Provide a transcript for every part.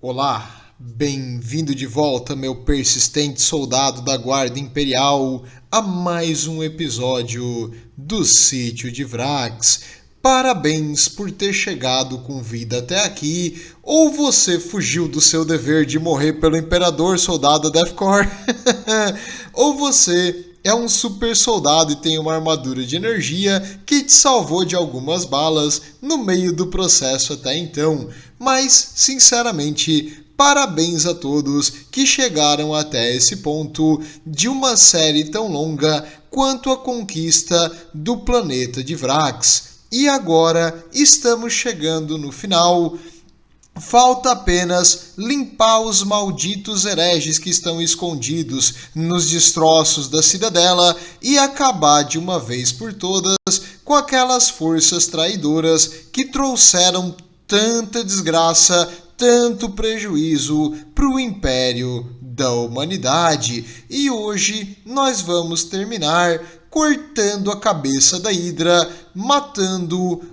Olá, bem-vindo de volta, meu persistente soldado da Guarda Imperial, a mais um episódio do Sítio de Vrax. Parabéns por ter chegado com vida até aqui, ou você fugiu do seu dever de morrer pelo Imperador, soldado Deathcore, ou você é um super soldado e tem uma armadura de energia que te salvou de algumas balas no meio do processo até então. Mas, sinceramente, parabéns a todos que chegaram até esse ponto de uma série tão longa quanto a conquista do planeta de Vrax. E agora estamos chegando no final. Falta apenas limpar os malditos hereges que estão escondidos nos destroços da cidadela e acabar de uma vez por todas com aquelas forças traidoras que trouxeram tanta desgraça, tanto prejuízo para o Império da Humanidade. E hoje nós vamos terminar cortando a cabeça da Hydra, matando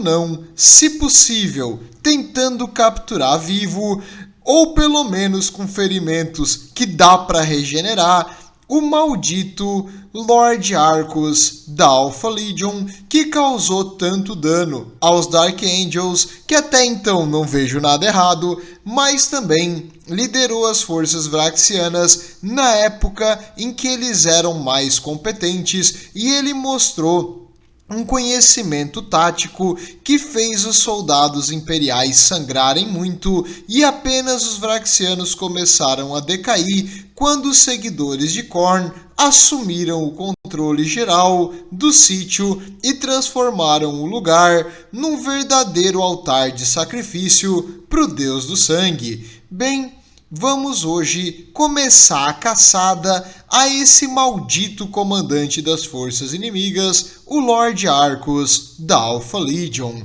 não, se possível, tentando capturar vivo, ou pelo menos com ferimentos que dá para regenerar, o maldito Lord Arcus da Alpha Legion, que causou tanto dano aos Dark Angels, que até então não vejo nada errado, mas também liderou as forças vraxianas na época em que eles eram mais competentes, e ele mostrou um conhecimento tático que fez os soldados imperiais sangrarem muito, e apenas os vraxianos começaram a decair quando os seguidores de Khorne assumiram o controle geral do sítio e transformaram o lugar num verdadeiro altar de sacrifício para o Deus do Sangue. Bem, vamos hoje começar a caçada a esse maldito comandante das forças inimigas, o Lord Arcus da Alpha Legion.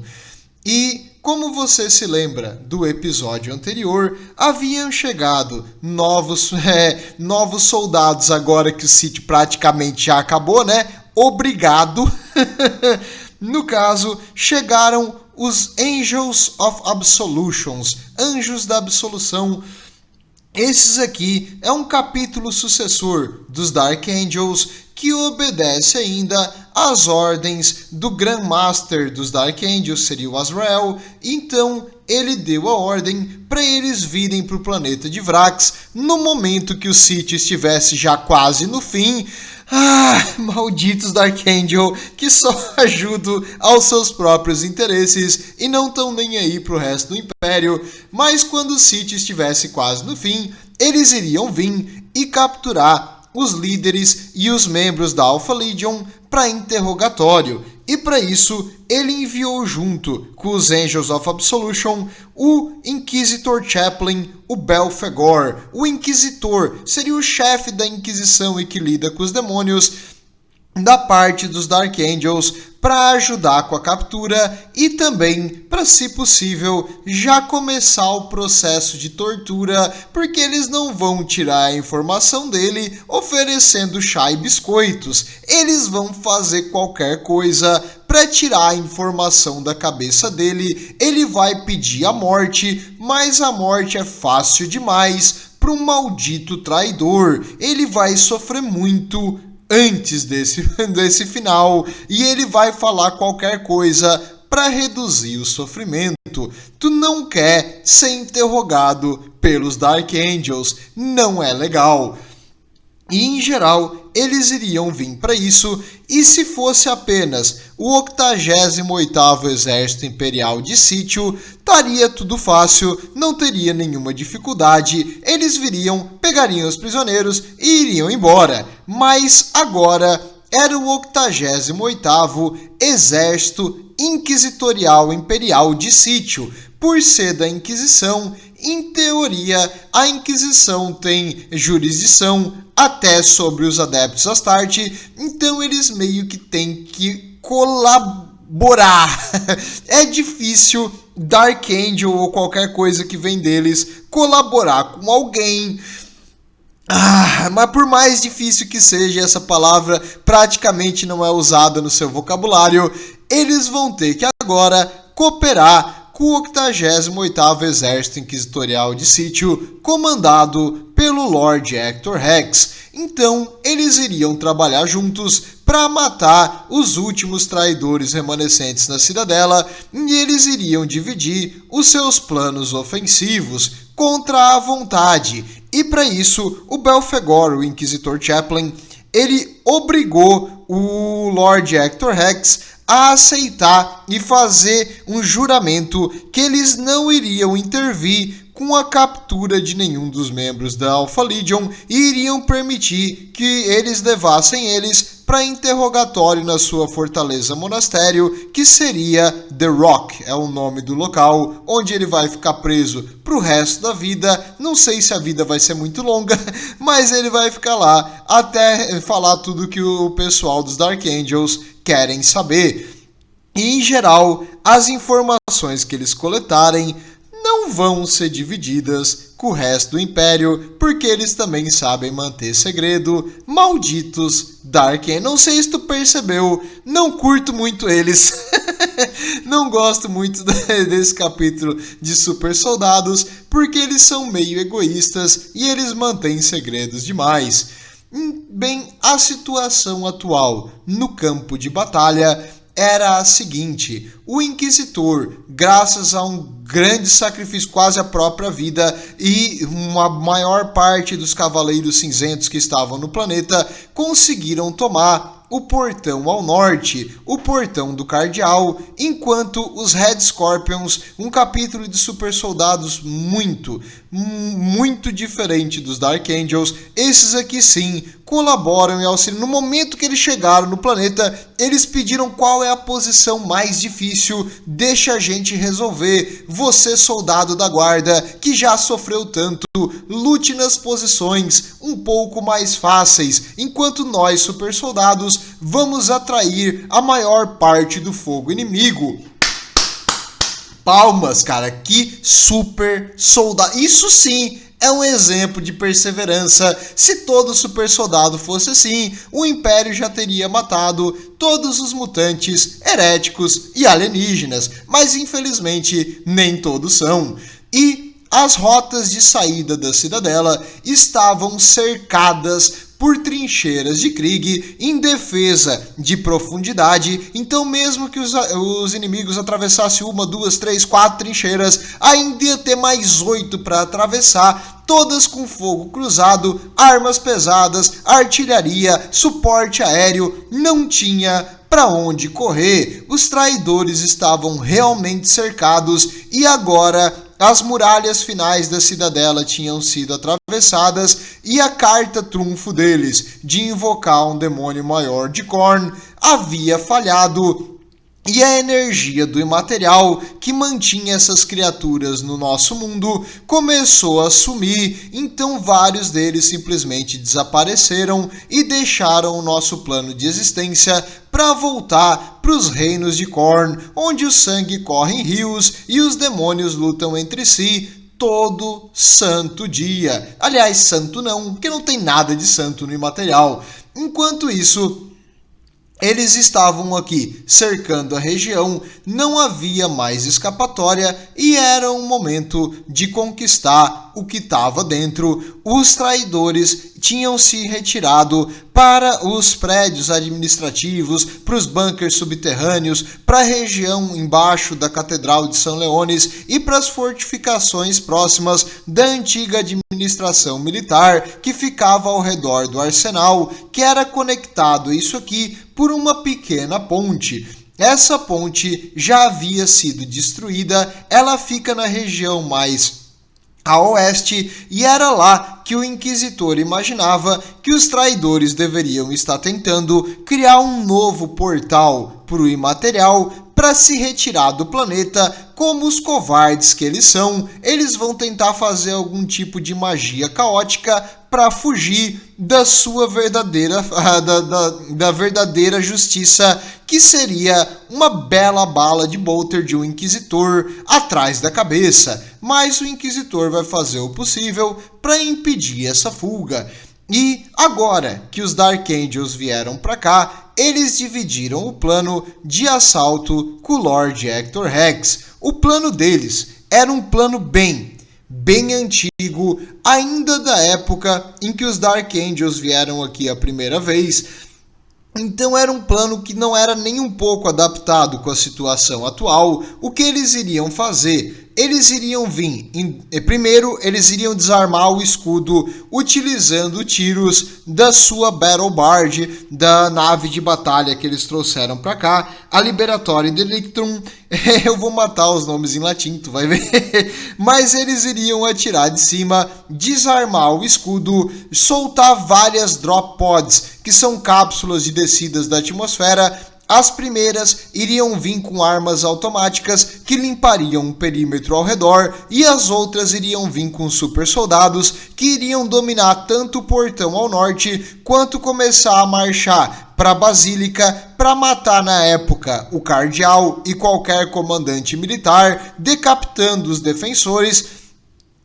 E, como você se lembra do episódio anterior, haviam chegado novos soldados agora que o sítio praticamente já acabou, né? Obrigado! No caso, chegaram os Angels of Absolutions, Anjos da Absolução. Esses aqui é um capítulo sucessor dos Dark Angels que obedece ainda às ordens do Grand Master dos Dark Angels, seria o Azrael. Então ele deu a ordem para eles virem para o planeta de Vrax no momento que o sítio estivesse já quase no fim. Malditos Dark Angel que só ajudam aos seus próprios interesses e não estão nem aí pro resto do Império. Mas quando o sítio estivesse quase no fim, eles iriam vir e capturar os líderes e os membros da Alpha Legion para interrogatório. E para isso, ele enviou junto com os Angels of Absolution o Inquisitor Chaplain, o Belphegor. O Inquisitor seria o chefe da Inquisição e que lida com os demônios da parte dos Dark Angels para ajudar com a captura e também para, se possível, já começar o processo de tortura, porque eles não vão tirar a informação dele oferecendo chá e biscoitos. Eles vão fazer qualquer coisa para tirar a informação da cabeça dele. Ele vai pedir a morte, mas a morte é fácil demais para um maldito traidor. Ele vai sofrer muito antes desse final, e ele vai falar qualquer coisa para reduzir o sofrimento. Tu não quer ser interrogado pelos Dark Angels, não é legal. E em geral, eles iriam vir para isso, e se fosse apenas o 88º Exército Imperial de Sítio, estaria tudo fácil, não teria nenhuma dificuldade, eles viriam, pegariam os prisioneiros e iriam embora. Mas agora era o 88º Exército Inquisitorial Imperial de Sítio. Por ser da Inquisição, em teoria, a Inquisição tem jurisdição até sobre os Adeptos Astarte, então eles meio que têm que colaborar. É difícil Dark Angel ou qualquer coisa que vem deles colaborar com alguém. Mas por mais difícil que seja, essa palavra praticamente não é usada no seu vocabulário. Eles vão ter que agora cooperar com o 88º Exército Inquisitorial de Sítio, comandado pelo Lord Hector Rex. Então, eles iriam trabalhar juntos para matar os últimos traidores remanescentes na cidadela, e eles iriam dividir os seus planos ofensivos contra a vontade. E para isso, o Belphegor, o Inquisitor Chaplain, ele obrigou o Lord Hector Rex a aceitar e fazer um juramento que eles não iriam intervir com a captura de nenhum dos membros da Alpha Legion e iriam permitir que eles levassem eles para interrogatório na sua fortaleza monastério, que seria The Rock, é o nome do local, onde ele vai ficar preso para o resto da vida. Não sei se a vida vai ser muito longa, mas ele vai ficar lá até falar tudo que o pessoal dos Dark Angels querem saber. E, em geral, as informações que eles coletarem não vão ser divididas com o resto do Império, porque eles também sabem manter segredo. Malditos Dark Angels. Não sei se tu percebeu, não curto muito eles. Não gosto muito desse capítulo de super soldados, porque eles são meio egoístas e eles mantêm segredos demais. Bem, a situação atual no campo de batalha era a seguinte: o Inquisitor, graças a um grande sacrifício, quase a própria vida, e uma maior parte dos Cavaleiros Cinzentos que estavam no planeta, conseguiram tomar o portão ao norte, o portão do Cardeal, enquanto os Red Scorpions, um capítulo de super soldados muito diferente dos Dark Angels, esses aqui sim colaboram e auxiliam. No momento que eles chegaram no planeta, eles pediram qual é a posição mais difícil, deixa a gente resolver. Você, soldado da guarda, que já sofreu tanto, lute nas posições um pouco mais fáceis, enquanto nós, super soldados, vamos atrair a maior parte do fogo inimigo. Palmas, cara, que super soldado. Isso sim é um exemplo de perseverança. Se todo super soldado fosse assim, o Império já teria matado todos os mutantes, heréticos e alienígenas. Mas infelizmente nem todos são. E as rotas de saída da cidadela estavam cercadas por trincheiras de Krieg em defesa de profundidade. Então, mesmo que os inimigos atravessassem 1, 2, 3, 4 trincheiras, ainda ia ter mais 8 para atravessar, todas com fogo cruzado, armas pesadas, artilharia, suporte aéreo. Não tinha para onde correr. Os traidores estavam realmente cercados e agora as muralhas finais da cidadela tinham sido atravessadas e a carta trunfo deles, de invocar um demônio maior de Khorne, havia falhado. E a energia do imaterial que mantinha essas criaturas no nosso mundo começou a sumir, então vários deles simplesmente desapareceram e deixaram o nosso plano de existência para voltar para os reinos de Khorne, onde o sangue corre em rios e os demônios lutam entre si todo santo dia. Aliás, santo não, porque não tem nada de santo no imaterial. Enquanto isso, eles estavam aqui cercando a região, não havia mais escapatória e era um momento de conquistar o que estava dentro. Os traidores tinham se retirado para os prédios administrativos, para os bunkers subterrâneos, para a região embaixo da Catedral de São Leones e para as fortificações próximas da antiga administração militar que ficava ao redor do arsenal, que era conectado isso aqui por uma pequena ponte. Essa ponte já havia sido destruída, ela fica na região mais a oeste, e era lá que o Inquisitor imaginava que os traidores deveriam estar tentando criar um novo portal para o imaterial para se retirar do planeta. Como os covardes que eles são, eles vão tentar fazer algum tipo de magia caótica para fugir da sua verdadeira da verdadeira justiça, que seria uma bela bala de bolter de um Inquisitor atrás da cabeça. Mas o Inquisitor vai fazer o possível para impedir essa fuga. E agora que os Dark Angels vieram para cá, eles dividiram o plano de assalto com o Lord Hector Rex. O plano deles era um plano bem antigo, ainda da época em que os Dark Angels vieram aqui a primeira vez. Então era um plano que não era nem um pouco adaptado com a situação atual. O que eles iriam fazer? Eles iriam vir, primeiro eles iriam desarmar o escudo utilizando tiros da sua Battle Barge, da nave de batalha que eles trouxeram para cá, a Liberatorium Delictrum. Eu vou matar os nomes em latim, tu vai ver. Mas eles iriam atirar de cima, desarmar o escudo, soltar várias drop pods, que são cápsulas de descidas da atmosfera. As primeiras iriam vir com armas automáticas que limpariam o perímetro ao redor, e as outras iriam vir com super soldados que iriam dominar tanto o portão ao norte quanto começar a marchar para a Basílica para matar na época o cardeal e qualquer comandante militar, decapitando os defensores,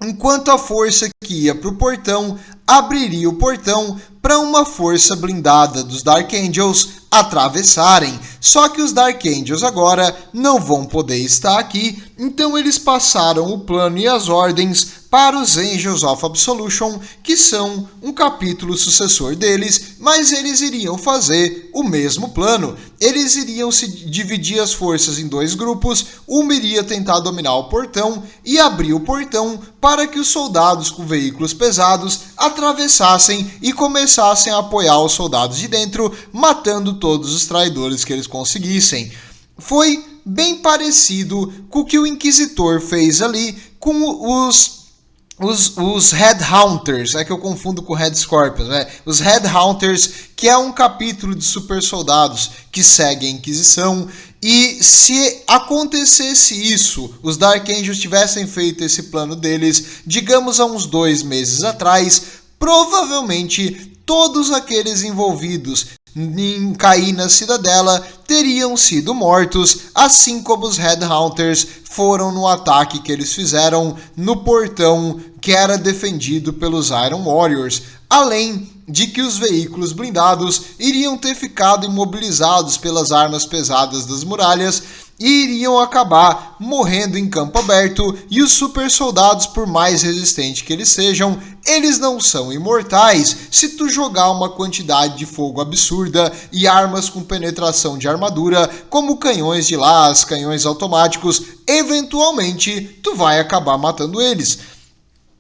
enquanto a força que ia para o portão abriria o portão para uma força blindada dos Dark Angels atravessarem. Só que os Dark Angels agora não vão poder estar aqui, então eles passaram o plano e as ordens para os Angels of Absolution, que são um capítulo sucessor deles, mas eles iriam fazer o mesmo plano. Eles iriam se dividir as forças em dois grupos, uma iria tentar dominar o portão e abrir o portão para que os soldados com veículos pesados atravessassem e começassem a apoiar os soldados de dentro, matando todos os traidores que eles conseguissem. Foi bem parecido com o que o Inquisitor fez ali com os Headhunters, é que eu confundo com Red Scorpions, né? Os Headhunters, que é um capítulo de super soldados que segue a Inquisição. E se acontecesse isso, os Dark Angels tivessem feito esse plano deles, digamos há uns 2 meses atrás, provavelmente todos aqueles envolvidos em cair na cidadela teriam sido mortos, assim como os Headhunters foram no ataque que eles fizeram no portão que era defendido pelos Iron Warriors, além de que os veículos blindados iriam ter ficado imobilizados pelas armas pesadas das muralhas e iriam acabar morrendo em campo aberto, e os super soldados, por mais resistentes que eles sejam, eles não são imortais. Se tu jogar uma quantidade de fogo absurda e armas com penetração de armadura, como canhões de las, canhões automáticos, eventualmente tu vai acabar matando eles.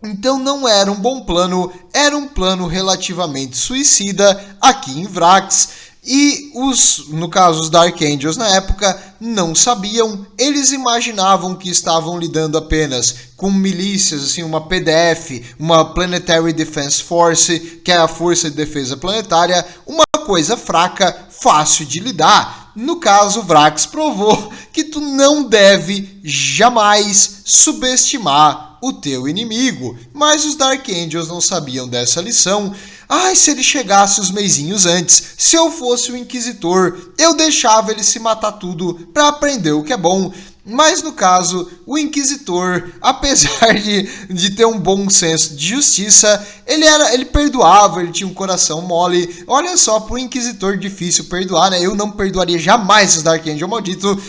Então não era um bom plano, era um plano relativamente suicida aqui em Vrax. E no caso os Dark Angels na época não sabiam, eles imaginavam que estavam lidando apenas com milícias, assim, uma PDF, uma Planetary Defense Force, que é a Força de Defesa Planetária, uma coisa fraca, fácil de lidar. No caso, Vrax provou que tu não deve jamais subestimar o teu inimigo, mas os Dark Angels não sabiam dessa lição. Ai, se ele chegasse uns meizinhos antes, se eu fosse o Inquisitor, eu deixava ele se matar tudo para aprender o que é bom. Mas no caso, o Inquisitor, apesar de ter um bom senso de justiça, ele perdoava, ele tinha um coração mole. Olha só, pro Inquisitor difícil perdoar, né? Eu não perdoaria jamais os Dark Angel maldito,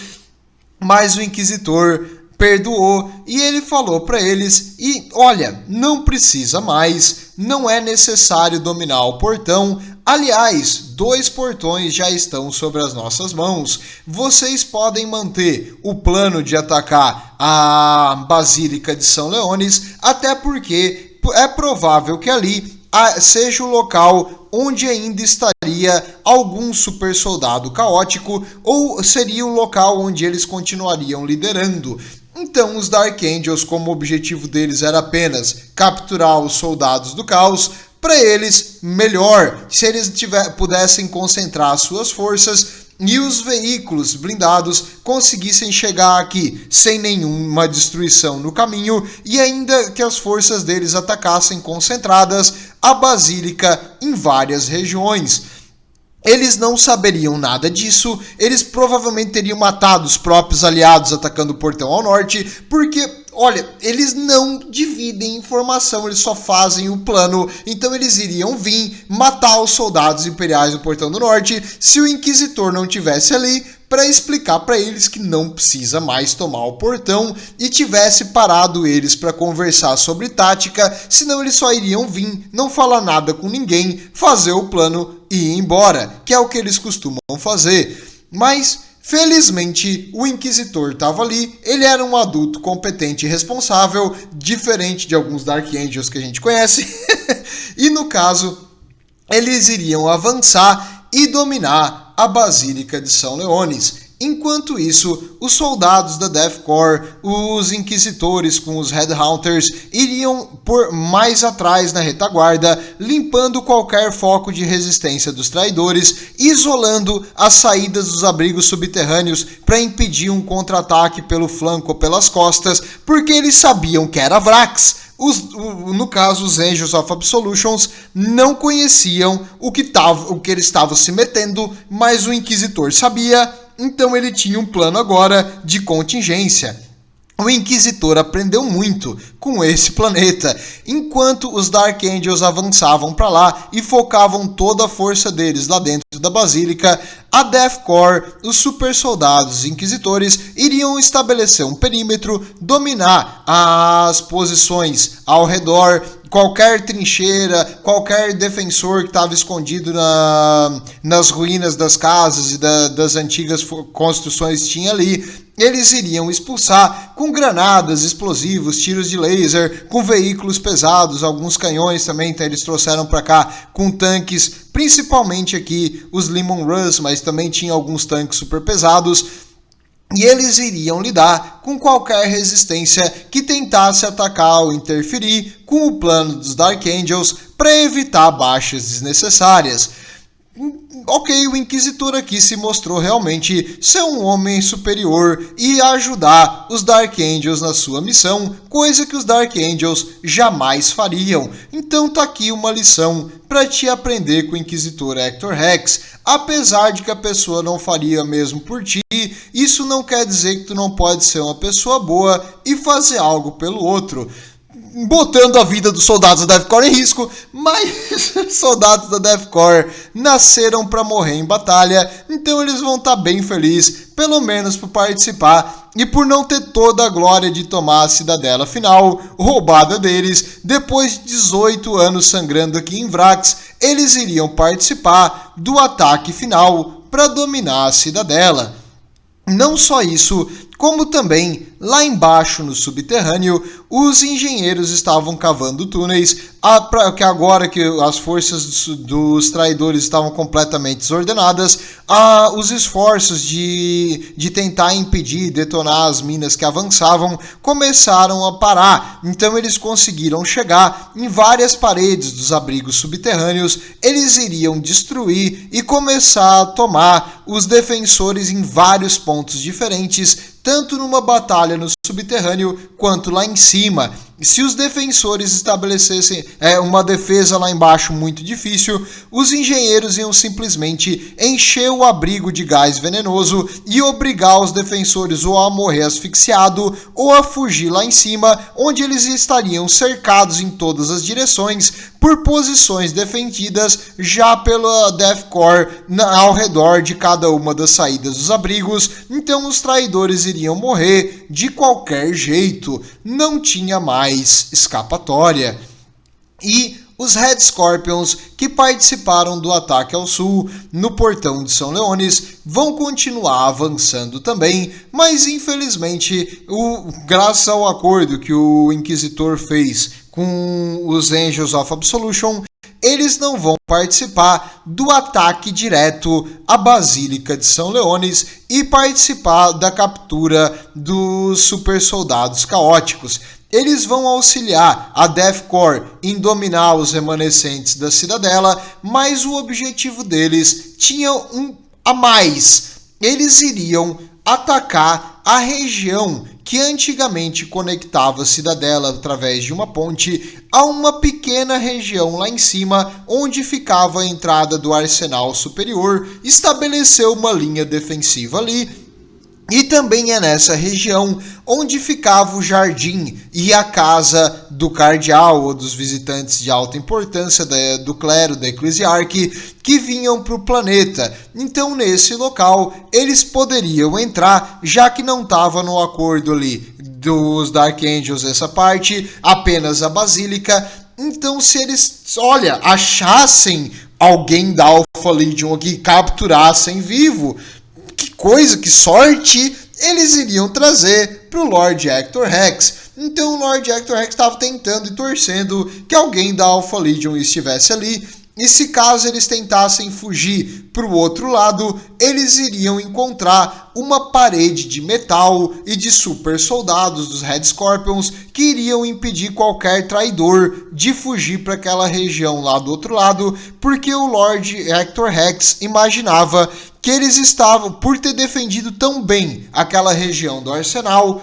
mas o Inquisitor perdoou e ele falou para eles: e olha, não precisa mais, não é necessário dominar o portão. Aliás, 2 portões já estão sobre as nossas mãos. Vocês podem manter o plano de atacar a Basílica de São Leones, até porque é provável que ali seja o local onde ainda estaria algum super soldado caótico, ou seria o local onde eles continuariam liderando. Então os Dark Angels, como o objetivo deles era apenas capturar os soldados do caos, para eles melhor se eles pudessem concentrar suas forças e os veículos blindados conseguissem chegar aqui sem nenhuma destruição no caminho, e ainda que as forças deles atacassem concentradas a Basílica em várias regiões. Eles não saberiam nada disso, eles provavelmente teriam matado os próprios aliados atacando o portão ao norte, porque, olha, eles não dividem informação, eles só fazem o plano. Então eles iriam vir matar os soldados imperiais no portão do norte. Se o Inquisitor não tivesse ali, para explicar para eles que não precisa mais tomar o portão e tivesse parado eles para conversar sobre tática, senão eles só iriam vir, não falar nada com ninguém, fazer o plano e ir embora, que é o que eles costumam fazer. Mas felizmente, o Inquisitor estava ali, ele era um adulto competente e responsável, diferente de alguns Dark Angels que a gente conhece, e no caso, eles iriam avançar e dominar a Basílica de São Leones. Enquanto isso, os soldados da Death Corps, os inquisitores com os Headhunters, iriam por mais atrás na retaguarda, limpando qualquer foco de resistência dos traidores, isolando as saídas dos abrigos subterrâneos para impedir um contra-ataque pelo flanco ou pelas costas, porque eles sabiam que era Vrax. No caso, os Angels of Absolutions não conheciam o que eles estavam se metendo, mas o Inquisitor sabia. Então ele tinha um plano agora de contingência. O Inquisitor aprendeu muito com esse planeta, enquanto os Dark Angels avançavam para lá e focavam toda a força deles lá dentro da Basílica. A Death Corps, os super soldados inquisitores, iriam estabelecer um perímetro, dominar as posições ao redor, qualquer trincheira, qualquer defensor que estava escondido nas ruínas das casas e das antigas construções tinha ali. Eles iriam expulsar com granadas, explosivos, tiros de laser, com veículos pesados, alguns canhões também, então eles trouxeram para cá com tanques, principalmente aqui os Leman Russ, mas também tinha alguns tanques super pesados. E eles iriam lidar com qualquer resistência que tentasse atacar ou interferir com o plano dos Dark Angels para evitar baixas desnecessárias. Ok, o Inquisitor aqui se mostrou realmente ser um homem superior e ajudar os Dark Angels na sua missão, coisa que os Dark Angels jamais fariam. Então tá aqui uma lição para te aprender com o Inquisitor Hector Rex. Apesar de que a pessoa não faria mesmo por ti, isso não quer dizer que tu não pode ser uma pessoa boa e fazer algo pelo outro, botando a vida dos soldados da Death Corps em risco, mas soldados da Death Corps nasceram para morrer em batalha, então eles vão estar bem felizes, pelo menos por participar e por não ter toda a glória de tomar a cidadela final, roubada deles. Depois de 18 anos sangrando aqui em Vrax, eles iriam participar do ataque final para dominar a cidadela. Não só isso, como também lá embaixo no subterrâneo, os engenheiros estavam cavando túneis, que agora que as forças dos traidores estavam completamente desordenadas, os esforços de tentar impedir e detonar as minas que avançavam começaram a parar. Então eles conseguiram chegar em várias paredes dos abrigos subterrâneos, eles iriam destruir e começar a tomar os defensores em vários pontos diferentes, tanto numa batalha no subterrâneo quanto lá em cima. Se os defensores estabelecessem uma defesa lá embaixo muito difícil, os engenheiros iam simplesmente encher o abrigo de gás venenoso e obrigar os defensores ou a morrer asfixiado ou a fugir lá em cima, onde eles estariam cercados em todas as direções por posições defendidas já pela Death Corps ao redor de cada uma das saídas dos abrigos. Então os traidores iriam morrer de qualquer jeito, não tinha mais escapatória. E os Red Scorpions, que participaram do ataque ao sul no portão de São Leones, vão continuar avançando também, mas infelizmente, graças ao acordo que o Inquisitor fez com os Angels of Absolution, eles não vão participar do ataque direto à Basílica de São Leones e participar da captura dos super soldados caóticos. Eles vão auxiliar a Death Corps em dominar os remanescentes da cidadela, mas o objetivo deles tinha um a mais. Eles iriam atacar a região que antigamente conectava a cidadela através de uma ponte a uma pequena região lá em cima, onde ficava a entrada do arsenal superior, estabeleceu uma linha defensiva ali E também é nessa região onde ficava o jardim e a casa do cardeal ou dos visitantes de alta importância do clero, da eclesiarque, que vinham para o planeta. Então, nesse local, eles poderiam entrar, já que não estava no acordo ali dos Dark Angels essa parte, apenas a basílica. Então, se eles, achassem alguém da Alpha Legion que capturassem vivo, que coisa, que sorte, eles iriam trazer para o Lord Hector Rex. Então o Lord Hector Rex estava tentando e torcendo que alguém da Alpha Legion estivesse ali. E se caso eles tentassem fugir para o outro lado, eles iriam encontrar uma parede de metal e de super soldados dos Red Scorpions que iriam impedir qualquer traidor de fugir para aquela região lá do outro lado, porque o Lord Hector Rex imaginava que eles estavam, por ter defendido tão bem aquela região do arsenal,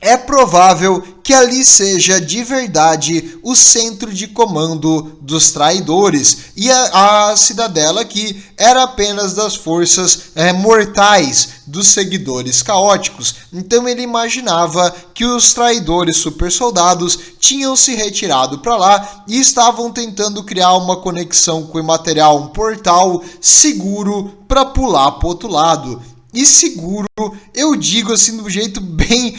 é provável que ali seja de verdade o centro de comando dos traidores, e a cidadela aqui era apenas das forças mortais dos seguidores caóticos. Então ele imaginava que os traidores super soldados tinham se retirado para lá e estavam tentando criar uma conexão com o imaterial, um portal seguro para pular para o outro lado. E seguro, eu digo assim do jeito bem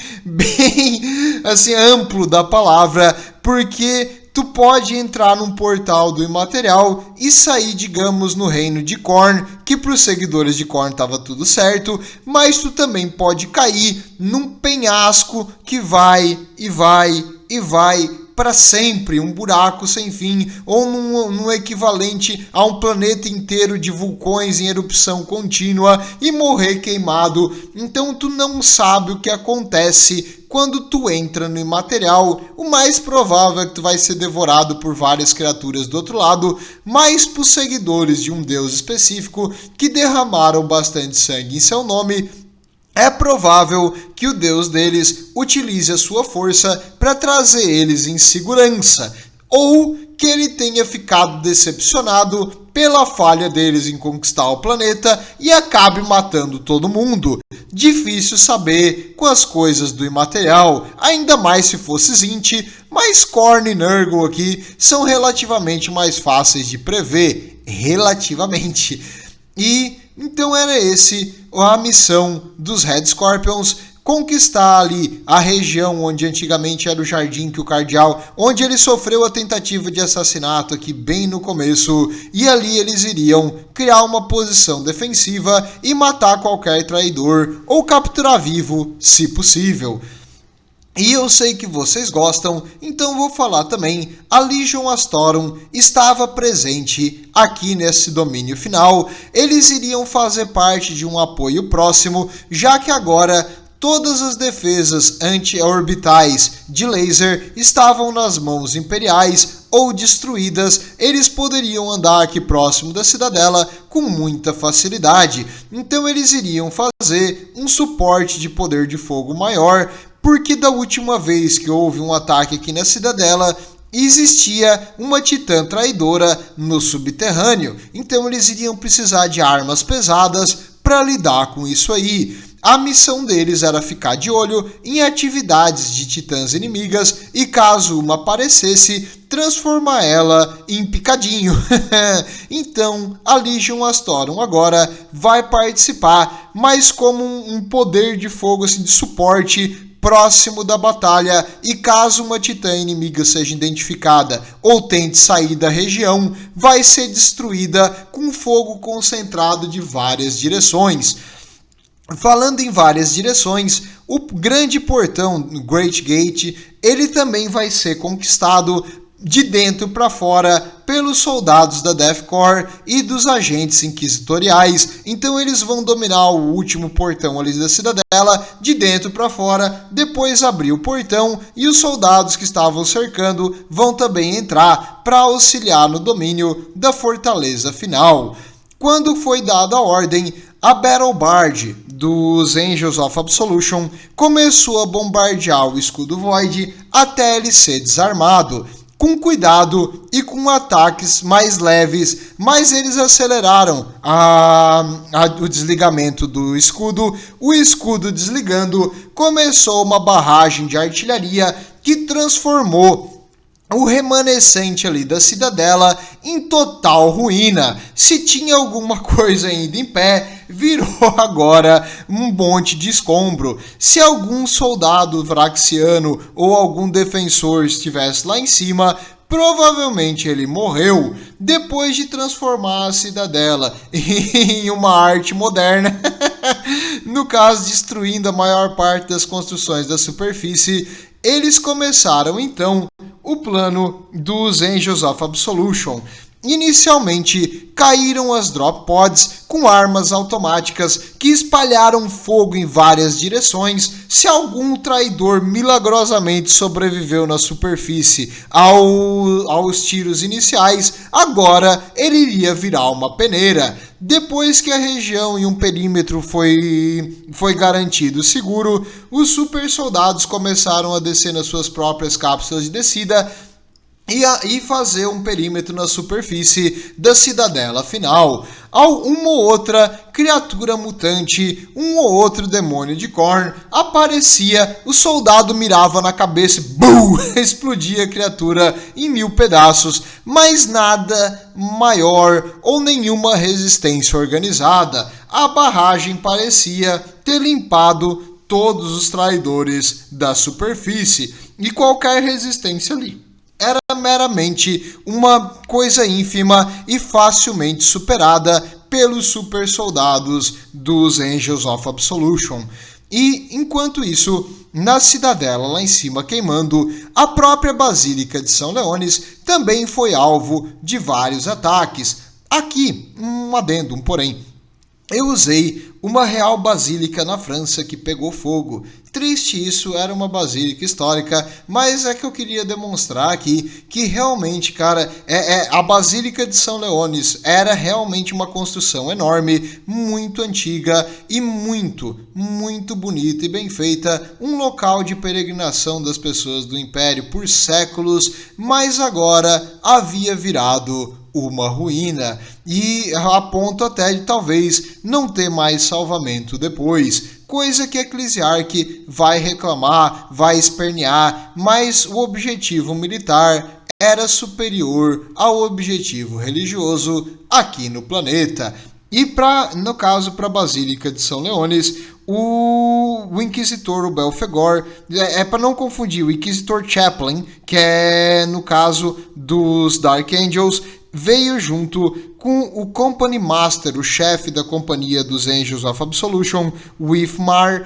assim amplo da palavra, porque tu pode entrar num portal do imaterial e sair, digamos, no reino de Khorne, que para os seguidores de Khorne estava tudo certo, mas tu também pode cair num penhasco que vai para sempre, um buraco sem fim, ou num equivalente a um planeta inteiro de vulcões em erupção contínua e morrer queimado. Então tu não sabe o que acontece quando tu entra no imaterial. O mais provável é que tu vai ser devorado por várias criaturas do outro lado, mas para os seguidores de um deus específico que derramaram bastante sangue em seu nome, é provável que o deus deles utilize a sua força para trazer eles em segurança, ou que ele tenha ficado decepcionado pela falha deles em conquistar o planeta e acabe matando todo mundo. Difícil saber com as coisas do imaterial, ainda mais se fosse Zinti, mas Khorne e Nurgle aqui são relativamente mais fáceis de prever, relativamente. E então era a missão dos Red Scorpions, conquistar ali a região onde antigamente era o jardim que o cardeal, onde ele sofreu a tentativa de assassinato aqui bem no começo, e ali eles iriam criar uma posição defensiva e matar qualquer traidor ou capturar vivo, se possível. E eu sei que vocês gostam, então vou falar também. A Legion Astorum estava presente aqui nesse domínio final. Eles iriam fazer parte de um apoio próximo, já que agora todas as defesas anti-orbitais de laser estavam nas mãos imperiais ou destruídas. Eles poderiam andar aqui próximo da cidadela com muita facilidade. Então eles iriam fazer um suporte de poder de fogo maior, porque da última vez que houve um ataque aqui na cidadela, existia uma titã traidora no subterrâneo. Então eles iriam precisar de armas pesadas para lidar com isso aí. A missão deles era ficar de olho em atividades de titãs inimigas e, caso uma aparecesse, transformar ela em picadinho. Então, a Legion Astorum agora vai participar, mas como um poder de fogo assim, de suporte próximo da batalha, e caso uma titã inimiga seja identificada ou tente sair da região, vai ser destruída com fogo concentrado de várias direções. Falando em várias direções, o grande portão, Great Gate, ele também vai ser conquistado de dentro para fora pelos soldados da Death Corps e dos agentes inquisitoriais. Então eles vão dominar o último portão ali da cidadela de dentro para fora, depois abrir o portão e os soldados que estavam cercando vão também entrar para auxiliar no domínio da fortaleza final. Quando foi dada a ordem, a Battle Bard dos Angels of Absolution começou a bombardear o escudo Void até ele ser desarmado. com cuidado e com ataques mais leves, mas eles aceleraram o desligamento do escudo. O escudo desligando, começou uma barragem de artilharia que transformou o remanescente ali da cidadela em total ruína. Se tinha alguma coisa ainda em pé, virou agora um monte de escombro. Se algum soldado vraxiano ou algum defensor estivesse lá em cima, provavelmente ele morreu depois de transformar a cidadela em uma arte moderna. No caso, destruindo a maior parte das construções da superfície. Eles começaram então o plano dos Angels of Absolution. Inicialmente, caíram as drop pods com armas automáticas que espalharam fogo em várias direções. Se algum traidor milagrosamente sobreviveu na superfície aos tiros iniciais, agora ele iria virar uma peneira. Depois que a região e um perímetro foi garantido seguro, os super soldados começaram a descer nas suas próprias cápsulas de descida e fazer um perímetro na superfície da cidadela final. Uma ou outra criatura mutante, um ou outro demônio de Khorne aparecia, o soldado mirava na cabeça e BUM! Explodia a criatura em 1000 pedaços, mas nada maior ou nenhuma resistência organizada. A barragem parecia ter limpado todos os traidores da superfície e qualquer resistência ali era meramente uma coisa ínfima e facilmente superada pelos super soldados dos Angels of Absolution. E, enquanto isso, na cidadela lá em cima queimando, a própria Basílica de São Leones também foi alvo de vários ataques. Aqui, um adendo, porém. Eu usei uma real basílica na França que pegou fogo. Triste isso, era uma basílica histórica, mas é que eu queria demonstrar aqui que realmente, cara, a Basílica de São Leones era realmente uma construção enorme, muito antiga e muito, muito bonita e bem feita. Um local de peregrinação das pessoas do Império por séculos, mas agora havia virado uma ruína e a ponto até de talvez não ter mais salvamento depois, coisa que Eclesiarque vai reclamar, vai espernear, mas o objetivo militar era superior ao objetivo religioso aqui no planeta. E no caso para a Basílica de São Leones, o Inquisitor, o Belphegor, para não confundir, o Inquisitor Chaplain, que é no caso dos Dark Angels, veio junto com o Company Master, o chefe da companhia dos Angels of Absolution, Withnar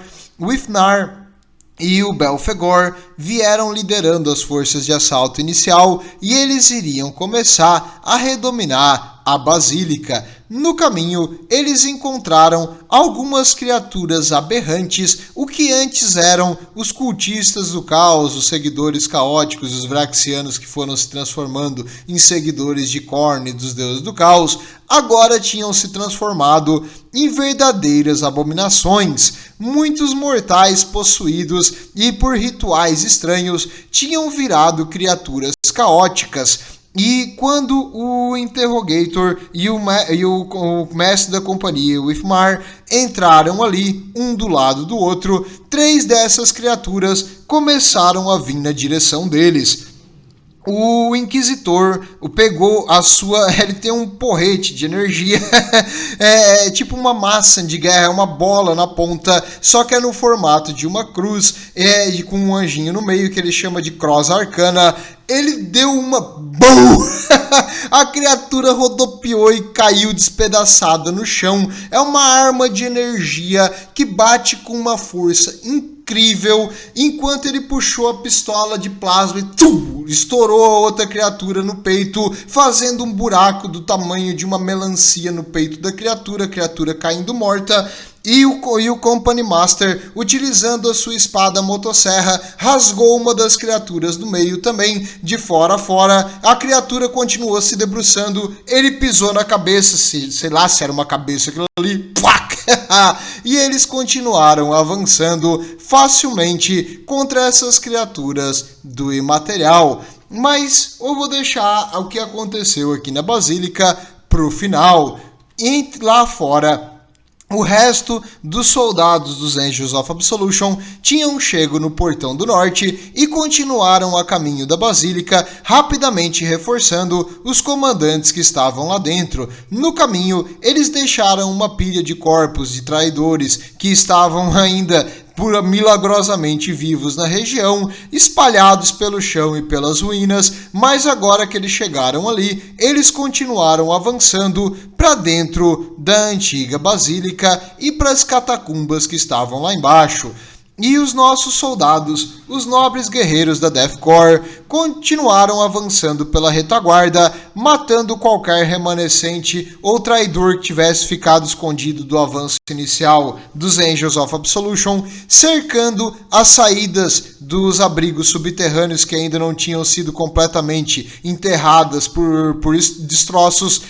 e o Belphegor vieram liderando as forças de assalto inicial e eles iriam começar a redominar a Basílica. No caminho, eles encontraram algumas criaturas aberrantes, o que antes eram os cultistas do caos, os seguidores caóticos, os Vraxianos que foram se transformando em seguidores de Khorne e dos deuses do caos, agora tinham se transformado em verdadeiras abominações. Muitos mortais possuídos e por rituais estranhos tinham virado criaturas caóticas. E quando o Interrogator e o mestre da companhia, o Withnar, entraram ali, um do lado do outro, 3 dessas criaturas começaram a vir na direção deles. O Inquisitor pegou a sua... Ele tem um porrete de energia. É tipo uma massa de guerra, uma bola na ponta, só que é no formato de uma cruz, e com um anjinho no meio que ele chama de Cross Arcana. Ele deu uma... BUM! A criatura rodopiou e caiu despedaçada no chão. É uma arma de energia que bate com uma força incrível. Enquanto ele puxou a pistola de plasma e estourou a outra criatura no peito, fazendo um buraco do tamanho de uma melancia no peito da criatura, a criatura caindo morta. E o Company Master, utilizando a sua espada motosserra, rasgou uma das criaturas do meio também, de fora a fora. A criatura continuou se debruçando, ele pisou na cabeça, sei lá se era uma cabeça aquilo ali, e eles continuaram avançando facilmente contra essas criaturas do imaterial. mas eu vou deixar o que aconteceu aqui na Basílica pro final. E lá fora, o resto dos soldados dos Angels of Absolution tinham chego no Portão do Norte e continuaram a caminho da Basílica, rapidamente reforçando os comandantes que estavam lá dentro. No caminho, eles deixaram uma pilha de corpos de traidores que estavam ainda milagrosamente vivos na região, espalhados pelo chão e pelas ruínas, mas agora que eles chegaram ali, eles continuaram avançando para dentro da antiga basílica e para as catacumbas que estavam lá embaixo. E os nossos soldados, os nobres guerreiros da Death Corps, continuaram avançando pela retaguarda, matando qualquer remanescente ou traidor que tivesse ficado escondido do avanço inicial dos Angels of Absolution, cercando as saídas dos abrigos subterrâneos que ainda não tinham sido completamente enterradas por destroços,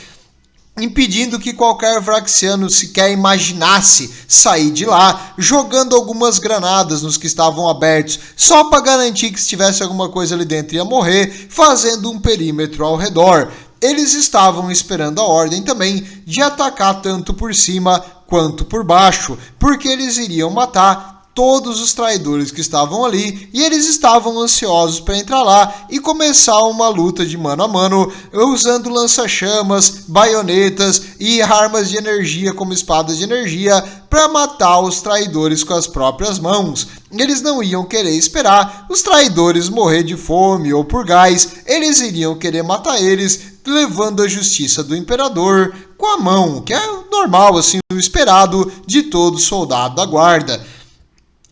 impedindo que qualquer Vraxiano sequer imaginasse sair de lá, jogando algumas granadas nos que estavam abertos, só para garantir que se tivesse alguma coisa ali dentro ia morrer, fazendo um perímetro ao redor. Eles estavam esperando a ordem também de atacar tanto por cima quanto por baixo, porque eles iriam matar todos os traidores que estavam ali, e eles estavam ansiosos para entrar lá e começar uma luta de mano a mano, usando lança-chamas, baionetas e armas de energia como espadas de energia para matar os traidores com as próprias mãos. Eles não iam querer esperar os traidores morrer de fome ou por gás, eles iriam querer matar eles, levando a justiça do imperador com a mão, que é normal, assim, o esperado de todo soldado da guarda.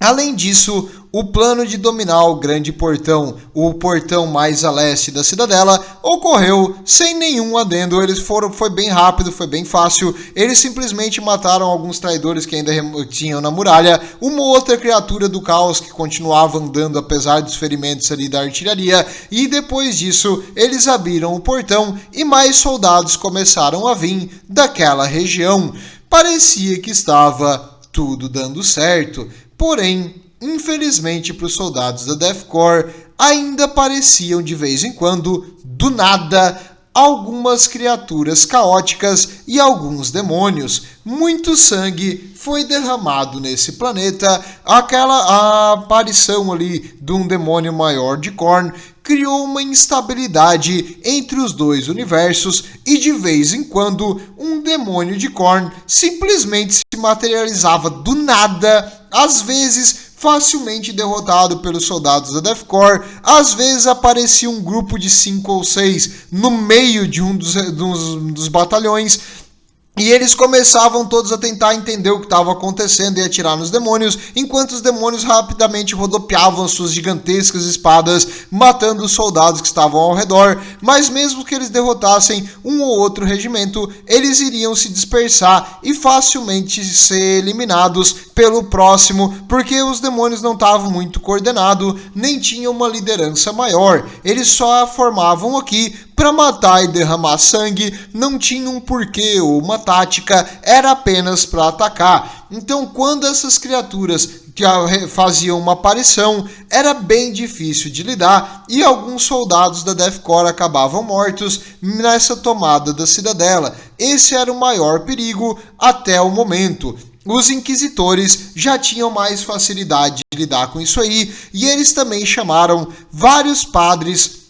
Além disso, o plano de dominar o grande portão, o portão mais a leste da cidadela, ocorreu sem nenhum adendo. Foi bem rápido, foi bem fácil. Eles simplesmente mataram alguns traidores que ainda tinham na muralha, uma outra criatura do caos que continuava andando apesar dos ferimentos ali da artilharia, e depois disso eles abriram o portão e mais soldados começaram a vir daquela região. Parecia que estava tudo dando certo. Porém, infelizmente para os soldados da Death Corps, ainda apareciam de vez em quando, do nada, algumas criaturas caóticas e alguns demônios. Muito sangue foi derramado nesse planeta. Aquela aparição ali de um demônio maior de Khorne criou uma instabilidade entre os dois universos e de vez em quando um demônio de Khorne simplesmente se materializava do nada, às vezes facilmente derrotado pelos soldados da Death Corps, às vezes aparecia um grupo de 5 ou 6 no meio de um dos batalhões, e eles começavam todos a tentar entender o que estava acontecendo e atirar nos demônios, enquanto os demônios rapidamente rodopiavam suas gigantescas espadas, matando os soldados que estavam ao redor. Mas mesmo que eles derrotassem um ou outro regimento, eles iriam se dispersar e facilmente ser eliminados pelo próximo, porque os demônios não estavam muito coordenados, nem tinham uma liderança maior. Eles só formavam aqui para matar e derramar sangue, não tinha um porquê ou uma tática, era apenas para atacar. Então, quando essas criaturas que faziam uma aparição, era bem difícil de lidar, e alguns soldados da Death Corps acabavam mortos nessa tomada da cidadela. Esse era o maior perigo até o momento. Os inquisitores já tinham mais facilidade de lidar com isso aí, e eles também chamaram vários padres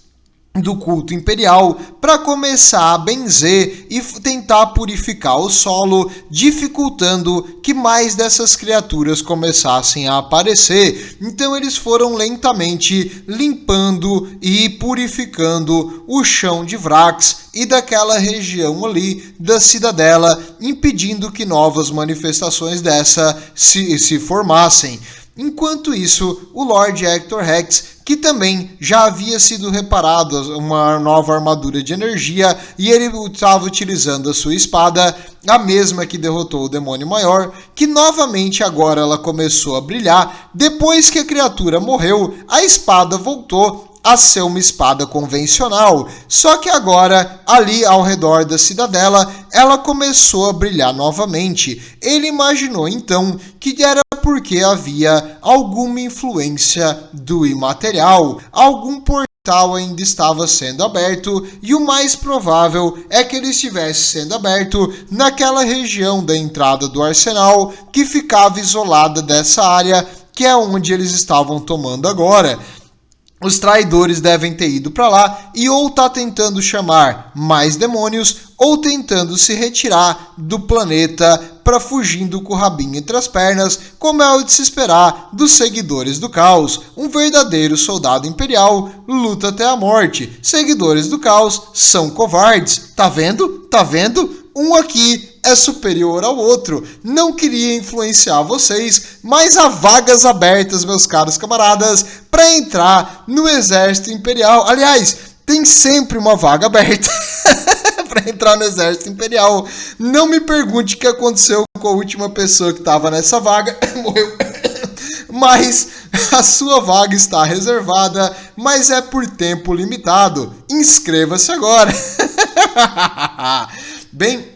do culto imperial para começar a benzer e tentar purificar o solo, dificultando que mais dessas criaturas começassem a aparecer. Então eles foram lentamente limpando e purificando o chão de Vrax e daquela região ali da cidadela, impedindo que novas manifestações dessa se formassem. Enquanto isso, o Lord Hector Rex, que também já havia sido reparado uma nova armadura de energia, e ele estava utilizando a sua espada, a mesma que derrotou o demônio maior, que novamente agora ela começou a brilhar. Depois que a criatura morreu, a espada voltou a ser uma espada convencional, só que agora, ali ao redor da cidadela, ela começou a brilhar novamente. Ele imaginou então que era porque havia alguma influência do imaterial, algum portal portal ainda estava sendo aberto, e o mais provável é que ele estivesse sendo aberto naquela região da entrada do arsenal que ficava isolada dessa área, que é onde eles estavam tomando agora. Os traidores devem ter ido para lá e ou tá tentando chamar mais demônios ou tentando se retirar do planeta para fugindo com o rabinho entre as pernas, como é o de se esperar dos seguidores do caos. Um verdadeiro soldado imperial luta até a morte. Seguidores do caos são covardes. Tá vendo? Tá vendo? Um aqui é superior ao outro. Não queria influenciar vocês, mas há vagas abertas, meus caros camaradas, para entrar no exército imperial. Aliás, tem sempre uma vaga aberta para entrar no exército imperial. Não me pergunte o que aconteceu com a última pessoa que estava nessa vaga. Morreu. Mas a sua vaga está reservada, mas é por tempo limitado. Inscreva-se agora. Bem,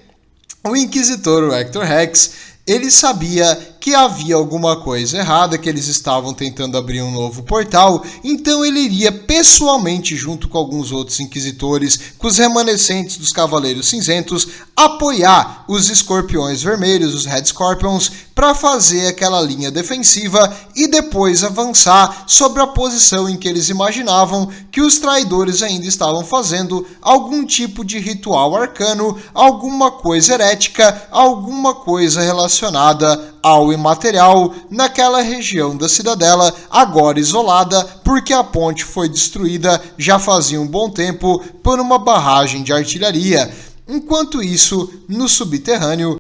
o Inquisitor, o Hector Rex, ele sabia que havia alguma coisa errada, que eles estavam tentando abrir um novo portal, então ele iria pessoalmente, junto com alguns outros inquisitores, com os remanescentes dos Cavaleiros Cinzentos, apoiar os Escorpiões Vermelhos, os Red Scorpions, para fazer aquela linha defensiva e depois avançar sobre a posição em que eles imaginavam que os traidores ainda estavam fazendo algum tipo de ritual arcano, alguma coisa herética, alguma coisa relacionada ao imaterial naquela região da cidadela, agora isolada porque a ponte foi destruída já fazia um bom tempo por uma barragem de artilharia. Enquanto isso, no subterrâneo,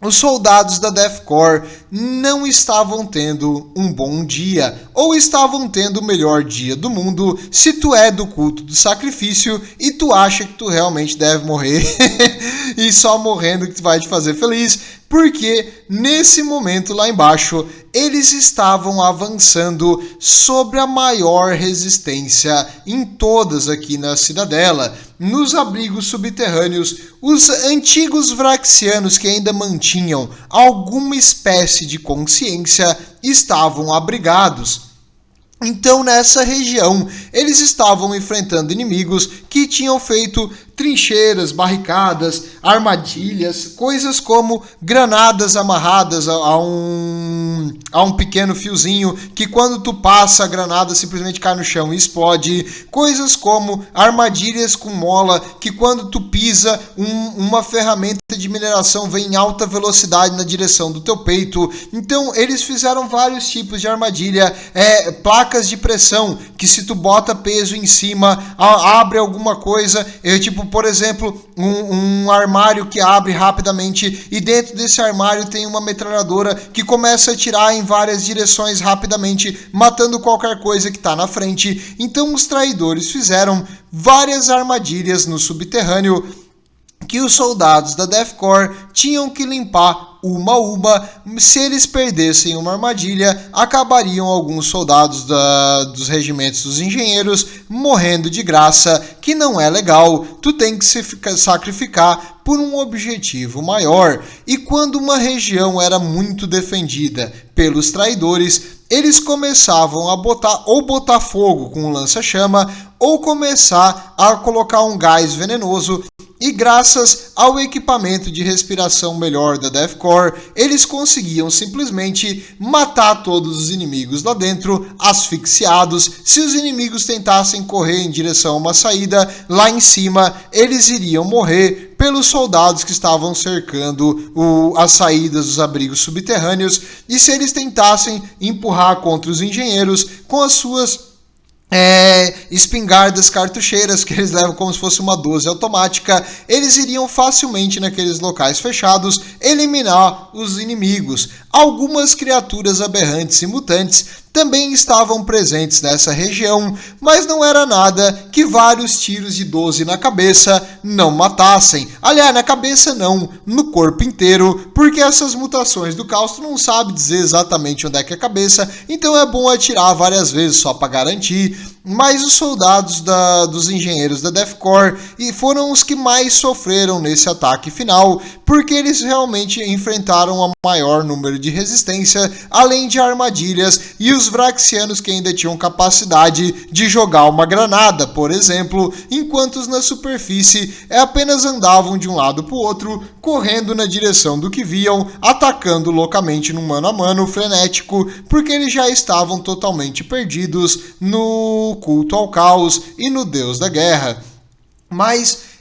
os soldados da Death Korps não estavam tendo um bom dia, ou estavam tendo o melhor dia do mundo, se tu é do culto do sacrifício e tu acha que tu realmente deve morrer, e só morrendo que tu vai te fazer feliz, porque nesse momento lá embaixo eles estavam avançando sobre a maior resistência em todas aqui na cidadela. Nos abrigos subterrâneos, os antigos Vraxianos que ainda mantinham alguma espécie de consciência estavam abrigados. Então, nessa região, eles estavam enfrentando inimigos que tinham feito trincheiras, barricadas, armadilhas, coisas como granadas amarradas a um pequeno fiozinho que quando tu passa a granada simplesmente cai no chão e explode, coisas como armadilhas com mola que quando tu pisa uma ferramenta de mineração vem em alta velocidade na direção do teu peito. Então eles fizeram vários tipos de armadilha, placas de pressão que se tu bota peso em cima abre alguma coisa, tipo por exemplo um armário que abre rapidamente e dentro desse armário tem uma metralhadora que começa a atirar em várias direções rapidamente, matando qualquer coisa que está na frente. Então os traidores fizeram várias armadilhas no subterrâneo que os soldados da Death Korps tinham que limpar uma a uma. Se eles perdessem uma armadilha, acabariam alguns soldados dos regimentos dos engenheiros morrendo de graça, que não é legal. Tu tem que se sacrificar por um objetivo maior. E quando uma região era muito defendida pelos traidores, eles começavam a botar fogo com um lança-chama ou começar a colocar um gás venenoso. E graças ao equipamento de respiração melhor da Death Korps, eles conseguiam simplesmente matar todos os inimigos lá dentro, asfixiados. Se os inimigos tentassem correr em direção a uma saída, lá em cima eles iriam morrer pelos soldados que estavam cercando as saídas dos abrigos subterrâneos. E se eles tentassem empurrar contra os engenheiros com as suas espingardas cartucheiras, que eles levam como se fosse uma 12 automática, eles iriam facilmente naqueles locais fechados eliminar os inimigos. Algumas criaturas aberrantes e mutantes também estavam presentes nessa região, mas não era nada que vários tiros de 12 na cabeça não matassem. Aliás, na cabeça não, no corpo inteiro, porque essas mutações do caos tu não sabe dizer exatamente onde é que é a cabeça, então é bom atirar várias vezes só para garantir. mas os soldados dos engenheiros da Death Corps foram os que mais sofreram nesse ataque final, porque eles realmente enfrentaram a maior número de resistência, além de armadilhas, e os Vraxianos que ainda tinham capacidade de jogar uma granada, por exemplo, enquanto os na superfície apenas andavam de um lado para o outro, correndo na direção do que viam, atacando loucamente no mano a mano frenético, porque eles já estavam totalmente perdidos no culto ao caos e no deus da guerra. Mas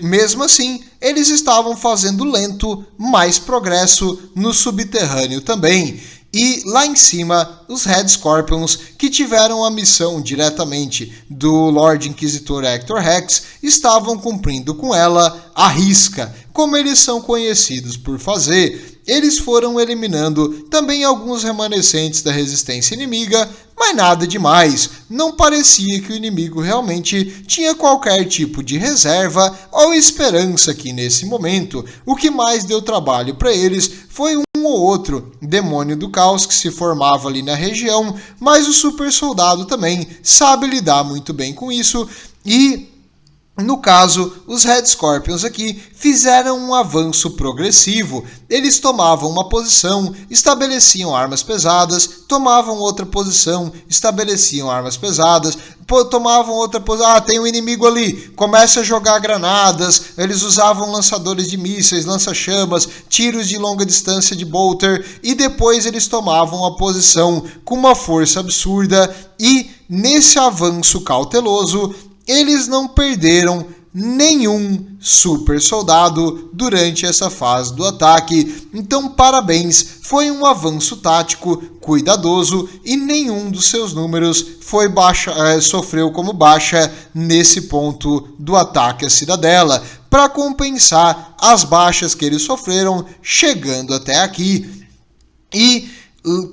mesmo assim, eles estavam fazendo lento, mais progresso no subterrâneo também. E lá em cima, os Red Scorpions, que tiveram a missão diretamente do Lord Inquisitor Hector Rex, estavam cumprindo com ela à risca, como eles são conhecidos por fazer. Eles foram eliminando também alguns remanescentes da resistência inimiga, mas nada demais. Não parecia que o inimigo realmente tinha qualquer tipo de reserva ou esperança aqui nesse momento. O que mais deu trabalho para eles foi um ou outro demônio do caos que se formava ali na região, mas o super soldado também sabe lidar muito bem com isso e... no caso, os Red Scorpions aqui fizeram um avanço progressivo. Eles tomavam uma posição, estabeleciam armas pesadas, tomavam outra posição, estabeleciam armas pesadas, tomavam outra posição. Tem um inimigo ali, começa a jogar granadas. Eles usavam lançadores de mísseis, lança-chamas, tiros de longa distância de bolter, e depois eles tomavam a posição com uma força absurda, e nesse avanço cauteloso eles não perderam nenhum super soldado durante essa fase do ataque. Então, parabéns, foi um avanço tático cuidadoso e nenhum dos seus números foi sofreu como baixa nesse ponto do ataque à cidadela, para compensar as baixas que eles sofreram chegando até aqui. E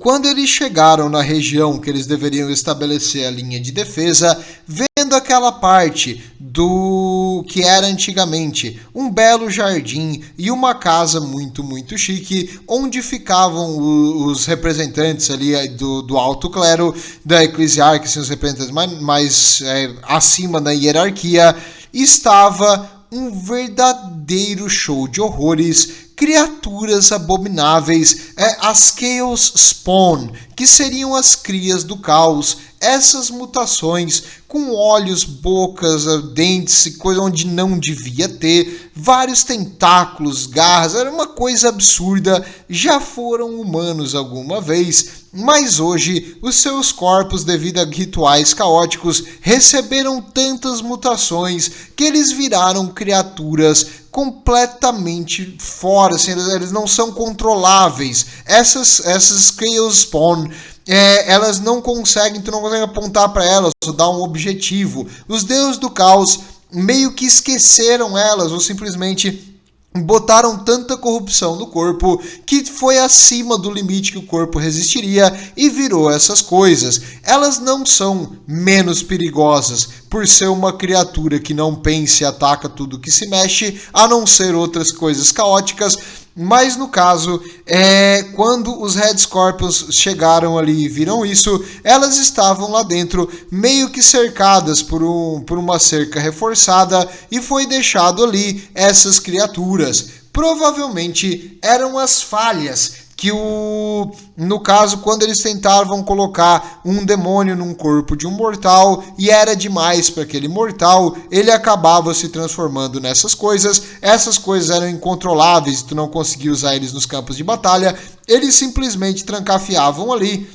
quando eles chegaram na região que eles deveriam estabelecer a linha de defesa, vendo aquela parte do que era antigamente um belo jardim e uma casa muito, muito chique, onde ficavam os representantes ali do alto clero, da eclesiarquia, assim, os representantes mais acima da hierarquia, estava um verdadeiro show de horrores, criaturas abomináveis, as Chaos Spawn, que seriam as crias do caos. Essas mutações com olhos, bocas, dentes e coisa onde não devia ter, vários tentáculos, garras, era uma coisa absurda. Já foram humanos alguma vez, mas hoje os seus corpos, devido a rituais caóticos, receberam tantas mutações que eles viraram criaturas completamente fora, assim, eles não são controláveis. Essas Chaos Spawn, elas não conseguem, tu não consegue apontar para elas ou dar um objetivo. Os deuses do caos meio que esqueceram elas ou simplesmente botaram tanta corrupção no corpo que foi acima do limite que o corpo resistiria e virou essas coisas. Elas não são menos perigosas por ser uma criatura que não pensa e ataca tudo que se mexe, a não ser outras coisas caóticas. Mas no caso, quando os Red Scorpions chegaram ali e viram isso, elas estavam lá dentro meio que cercadas por uma cerca reforçada, e foi deixado ali essas criaturas. Provavelmente eram as falhas que no caso, quando eles tentavam colocar um demônio num corpo de um mortal e era demais para aquele mortal, ele acabava se transformando nessas coisas. Essas coisas eram incontroláveis, tu não conseguia usar eles nos campos de batalha, eles simplesmente trancafiavam ali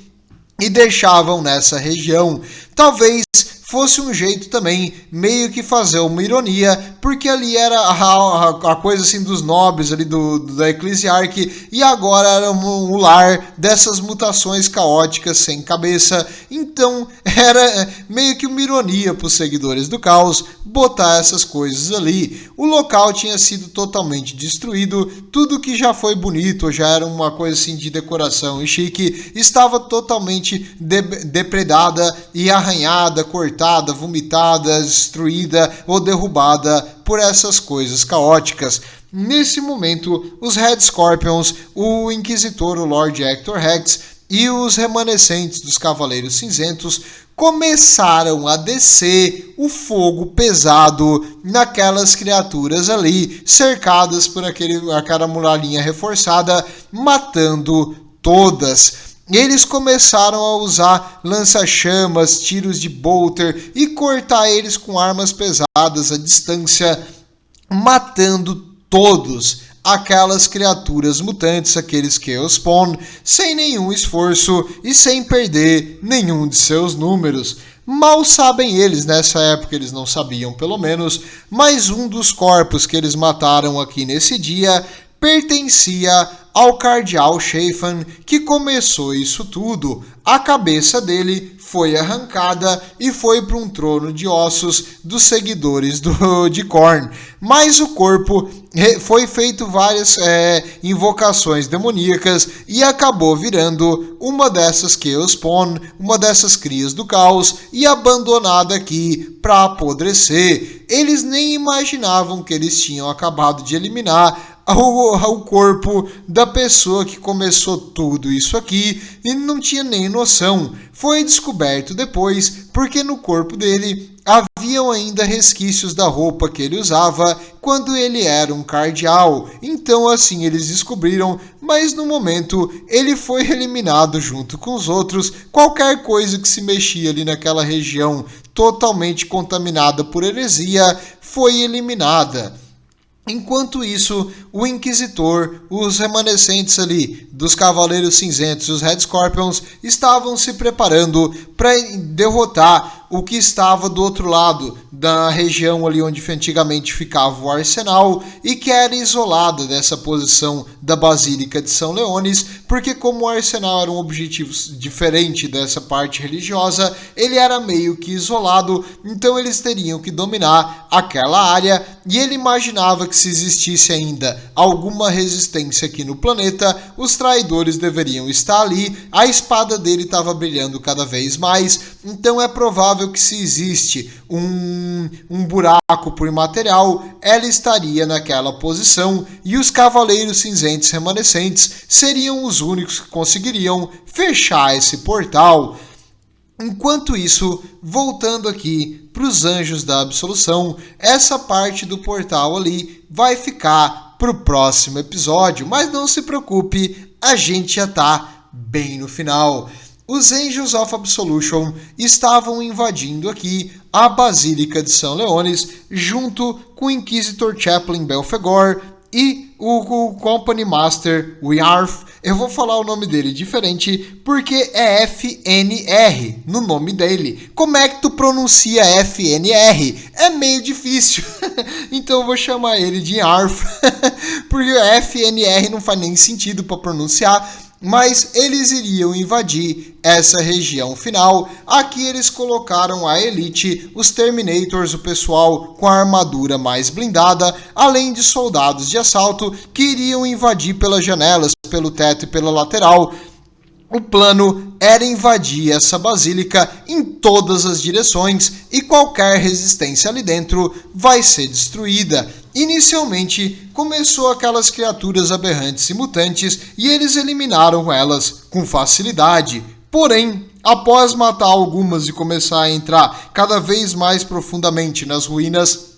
e deixavam nessa região. Talvez fosse um jeito também meio que fazer uma ironia, porque ali era a coisa assim dos nobres ali da eclesiarquia, e agora era um lar dessas mutações caóticas sem cabeça. Então era meio que uma ironia para os seguidores do caos botar essas coisas ali. O local tinha sido totalmente destruído, tudo que já foi bonito, já era uma coisa assim de decoração e chique, estava totalmente depredada e arranhada, cortada, vomitada, destruída ou derrubada por essas coisas caóticas. Nesse momento, os Red Scorpions, o Inquisitor, o Lord Hector Rex, e os remanescentes dos Cavaleiros Cinzentos começaram a descer o fogo pesado naquelas criaturas ali, cercadas por aquela muralhinha reforçada, matando todas. Eles começaram a usar lança-chamas, tiros de bolter e cortar eles com armas pesadas à distância, matando todos aquelas criaturas mutantes, aqueles Chaos Spawn, sem nenhum esforço e sem perder nenhum de seus números. Mal sabem eles, nessa época eles não sabiam pelo menos, mas um dos corpos que eles mataram aqui nesse dia pertencia ao Cardeal Schaefan, que começou isso tudo. A cabeça dele foi arrancada e foi para um trono de ossos dos seguidores de Khorne. Mas o corpo foi feito várias invocações demoníacas e acabou virando uma dessas Chaos Spawn, uma dessas crias do caos, e abandonada aqui para apodrecer. Eles nem imaginavam que eles tinham acabado de eliminar ao corpo da pessoa que começou tudo isso aqui e não tinha nem noção. Foi descoberto depois porque no corpo dele haviam ainda resquícios da roupa que ele usava quando ele era um cardeal. Então assim eles descobriram, mas no momento ele foi eliminado junto com os outros. Qualquer coisa que se mexia ali naquela região totalmente contaminada por heresia foi eliminada. Enquanto isso, o Inquisitor, os remanescentes ali dos Cavaleiros Cinzentos e os Red Scorpions estavam se preparando para derrotar o que estava do outro lado da região ali onde antigamente ficava o Arsenal e que era isolada dessa posição da Basílica de São Leones, porque como o Arsenal era um objetivo diferente dessa parte religiosa, ele era meio que isolado, então eles teriam que dominar aquela área e ele imaginava que se existisse ainda alguma resistência aqui no planeta, os traidores deveriam estar ali, a espada dele estava brilhando cada vez mais, então é provável que se existe um buraco por material, ela estaria naquela posição e os Cavaleiros Cinzentos remanescentes seriam os únicos que conseguiriam fechar esse portal. Enquanto isso, voltando aqui para os Anjos da Absolução, essa parte do portal ali vai ficar para o próximo episódio, mas não se preocupe, a gente já está bem no final. Os Angels of Absolution estavam invadindo aqui a Basílica de São Leones, junto com o Inquisitor Chaplain Belphegor e o Company Master Wyarth. Eu vou falar o nome dele diferente porque é FNR no nome dele. Como é que tu pronuncia FNR? É meio difícil. Então eu vou chamar ele de Arf, porque FNR não faz nem sentido para pronunciar. Mas eles iriam invadir essa região final. Aqui eles colocaram a Elite, os Terminators, o pessoal com a armadura mais blindada, além de soldados de assalto que iriam invadir pelas janelas, pelo teto e pela lateral. O plano era invadir essa basílica em todas as direções e qualquer resistência ali dentro vai ser destruída. Inicialmente, começou aquelas criaturas aberrantes e mutantes e eles eliminaram elas com facilidade. Porém, após matar algumas e começar a entrar cada vez mais profundamente nas ruínas,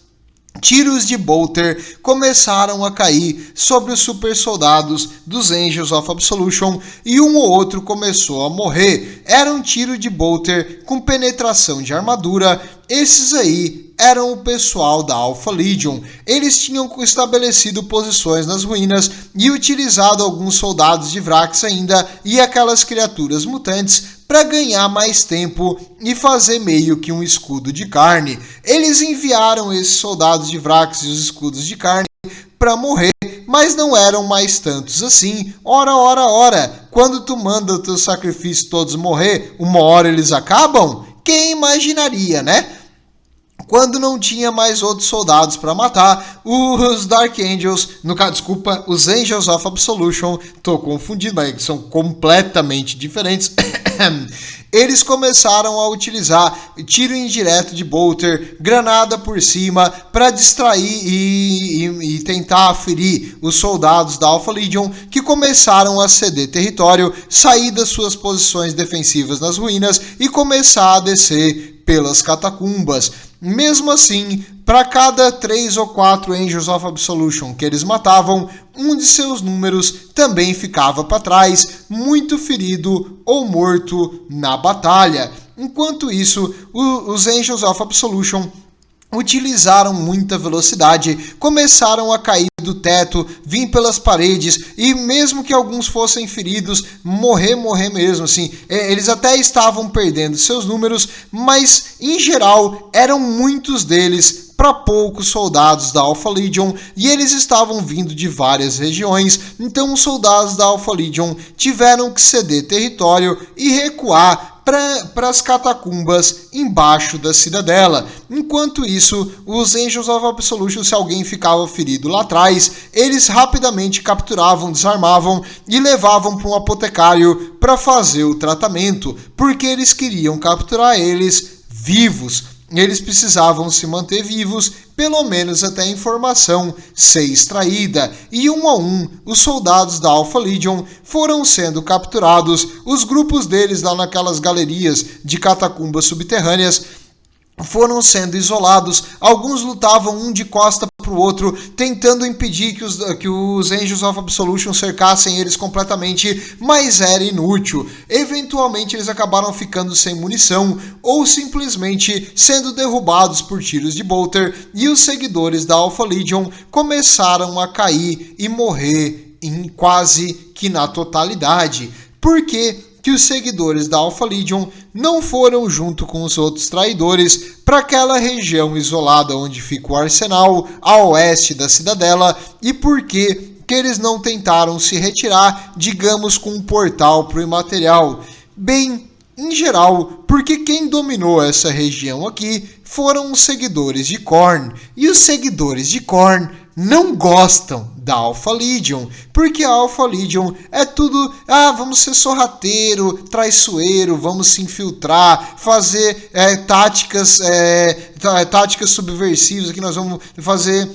tiros de bolter começaram a cair sobre os super soldados dos Angels of Absolution e um ou outro começou a morrer. Era um tiro de bolter com penetração de armadura. Esses aí eram o pessoal da Alpha Legion. Eles tinham estabelecido posições nas ruínas e utilizado alguns soldados de Vrax ainda e aquelas criaturas mutantes para ganhar mais tempo e fazer meio que um escudo de carne. Eles enviaram esses soldados de Vrax e os escudos de carne para morrer, mas não eram mais tantos assim. Ora, quando tu manda os teus sacrifícios todos morrer, uma hora eles acabam? Quem imaginaria, né? Quando não tinha mais outros soldados para matar, os Dark Angels, os Angels of Absolution, tô confundindo, mas são completamente diferentes. Eles começaram a utilizar tiro indireto de bolter, granada por cima, para distrair e tentar ferir os soldados da Alpha Legion, que começaram a ceder território, sair das suas posições defensivas nas ruínas e começar a descer pelas catacumbas. Mesmo assim, para cada 3 ou 4 Angels of Absolution que eles matavam, um de seus números também ficava para trás, muito ferido ou morto na batalha. Enquanto isso, os Angels of Absolution utilizaram muita velocidade, começaram a cair do teto, vir pelas paredes, e mesmo que alguns fossem feridos, morrer mesmo, assim, eles até estavam perdendo seus números, mas em geral eram muitos deles para poucos soldados da Alpha Legion, e eles estavam vindo de várias regiões, então os soldados da Alpha Legion tiveram que ceder território e recuar para as catacumbas embaixo da cidadela. Enquanto isso, os Angels of Absolution, se alguém ficava ferido lá atrás, eles rapidamente capturavam, desarmavam e levavam para um apotecário para fazer o tratamento, porque eles queriam capturar eles vivos. Eles precisavam se manter vivos, pelo menos até a informação ser extraída. E um a um, os soldados da Alpha Legion foram sendo capturados, os grupos deles lá naquelas galerias de catacumbas subterrâneas foram sendo isolados, alguns lutavam um de costa para o outro, tentando impedir que os Angels of Absolution cercassem eles completamente, mas era inútil. Eventualmente eles acabaram ficando sem munição, ou simplesmente sendo derrubados por tiros de bolter, e os seguidores da Alpha Legion começaram a cair e morrer em quase que na totalidade. Por quê? Que os seguidores da Alpha Legion não foram junto com os outros traidores para aquela região isolada onde fica o arsenal, a oeste da cidadela, e por que eles não tentaram se retirar, digamos, com um portal para o imaterial? Bem, em geral, porque quem dominou essa região aqui foram os seguidores de Khorne, e os seguidores de Khorne não gostam da Alpha Legion, porque a Alpha Legion é tudo, vamos ser sorrateiro, traiçoeiro, vamos se infiltrar, fazer táticas subversivas, que nós vamos fazer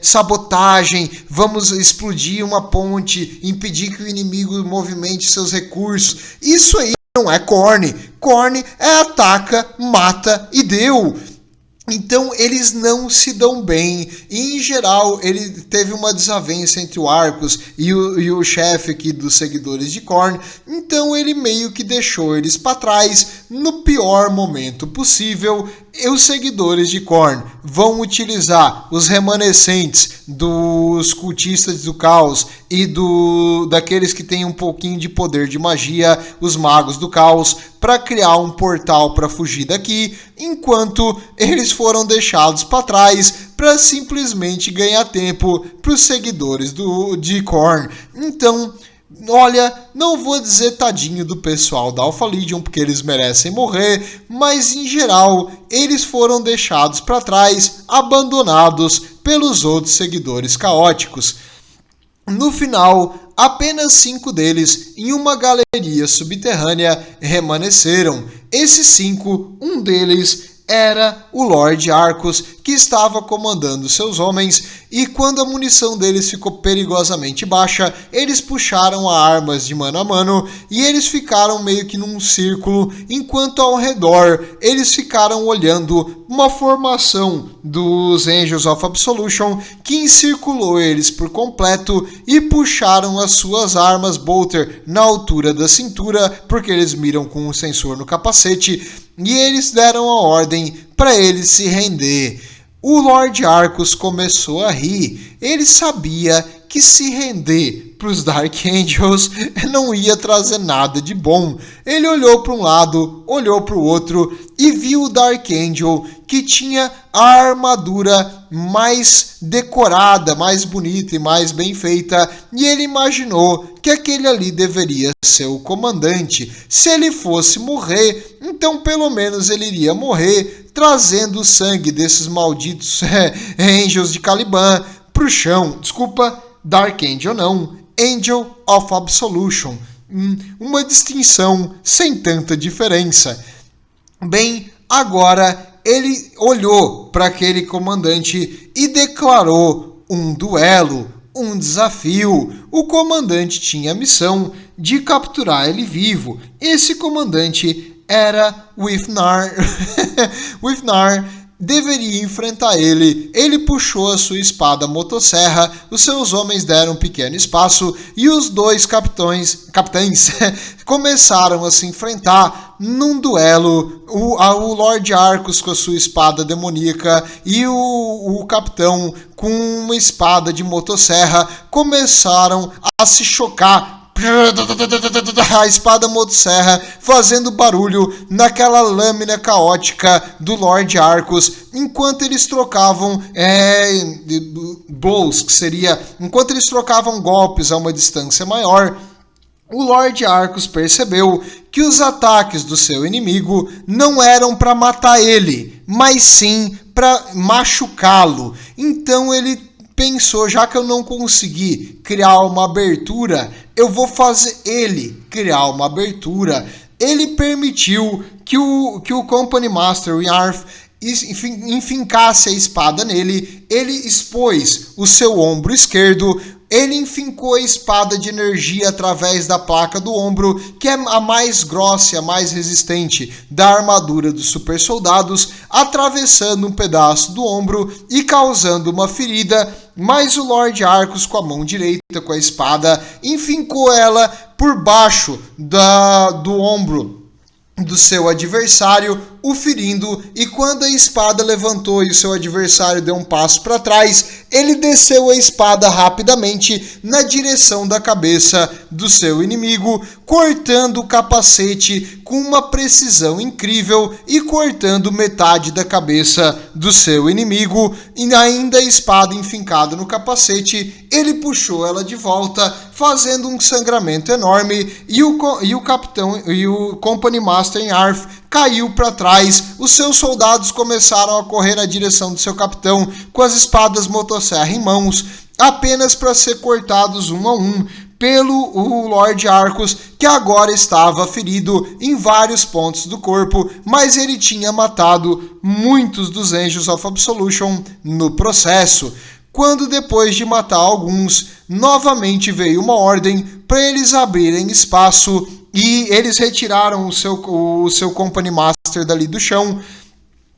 sabotagem, vamos explodir uma ponte, impedir que o inimigo movimente seus recursos. Isso aí não é Khorne. Khorne é ataca, mata e deu. Então eles não se dão bem, e em geral ele teve uma desavença entre o Arcus e o chefe aqui dos seguidores de Khorne, então ele meio que deixou eles para trás no pior momento possível. E os seguidores de Khorne vão utilizar os remanescentes dos cultistas do caos e daqueles que têm um pouquinho de poder de magia, os magos do caos, para criar um portal para fugir daqui, enquanto eles foram deixados para trás para simplesmente ganhar tempo para os seguidores de Khorne. Então, olha, não vou dizer tadinho do pessoal da Alpha Legion, porque eles merecem morrer, mas em geral eles foram deixados para trás, abandonados pelos outros seguidores caóticos. No final, apenas 5 deles, em uma galeria subterrânea, remanesceram. Esses 5, um deles era o Lord Arcus, que estava comandando seus homens, e quando a munição deles ficou perigosamente baixa, eles puxaram armas de mano a mano e eles ficaram meio que num círculo, enquanto ao redor eles ficaram olhando uma formação dos Angels of Absolution que encirculou eles por completo e puxaram as suas armas bolter na altura da cintura, porque eles miram com um sensor no capacete, e eles deram a ordem para eles se render. O Lord Arcus começou a rir. Ele sabia que se render para os Dark Angels não ia trazer nada de bom. Ele olhou para um lado, olhou para o outro e viu o Dark Angel que tinha a armadura mais decorada, mais bonita e mais bem feita, e ele imaginou que aquele ali deveria ser o comandante. Se ele fosse morrer, então pelo menos ele iria morrer trazendo o sangue desses malditos Angels de Caliban pro chão. Desculpa, Dark Angel não, Angel of Absolution. uma distinção sem tanta diferença. Bem, agora ele olhou para aquele comandante e declarou um duelo, um desafio. O comandante tinha a missão de capturar ele vivo. Esse comandante era Withnar. Withnar deveria enfrentar ele. Ele puxou a sua espada motosserra, os seus homens deram um pequeno espaço e os dois capitães começaram a se enfrentar num duelo. O Lord Arcus com a sua espada demoníaca e o capitão com uma espada de motosserra começaram a se chocar. A espada motosserra fazendo barulho naquela lâmina caótica do Lord Arcus, enquanto eles trocavam blows, que seria enquanto eles trocavam golpes a uma distância maior. O Lord Arcus percebeu que os ataques do seu inimigo não eram para matar ele, mas sim para machucá-lo. Então ele pensou, já que eu não consegui criar uma abertura, eu vou fazer ele criar uma abertura. Ele permitiu que o Company Master Yarf enfincasse a espada nele. Ele expôs o seu ombro esquerdo. Ele enfincou a espada de energia através da placa do ombro, que é a mais grossa e a mais resistente da armadura dos super soldados, atravessando um pedaço do ombro e causando uma ferida. Mas o Lord Arcus, com a mão direita, com a espada, enfincou ela por baixo do ombro do seu adversário, o ferindo, e quando a espada levantou e o seu adversário deu um passo para trás, ele desceu a espada rapidamente na direção da cabeça do seu inimigo, cortando o capacete com uma precisão incrível e cortando metade da cabeça do seu inimigo. E ainda a espada enfincada no capacete, ele puxou ela de volta, fazendo um sangramento enorme, e o capitão e o Company Master Yarf caiu para trás. Os seus soldados começaram a correr na direção do seu capitão com as espadas motosserra em mãos, apenas para ser cortados um a um pelo Lord Arcus, que agora estava ferido em vários pontos do corpo, mas ele tinha matado muitos dos Angels of Absolution no processo. Quando, depois de matar alguns, novamente veio uma ordem para eles abrirem espaço, e eles retiraram o seu Company Master dali do chão.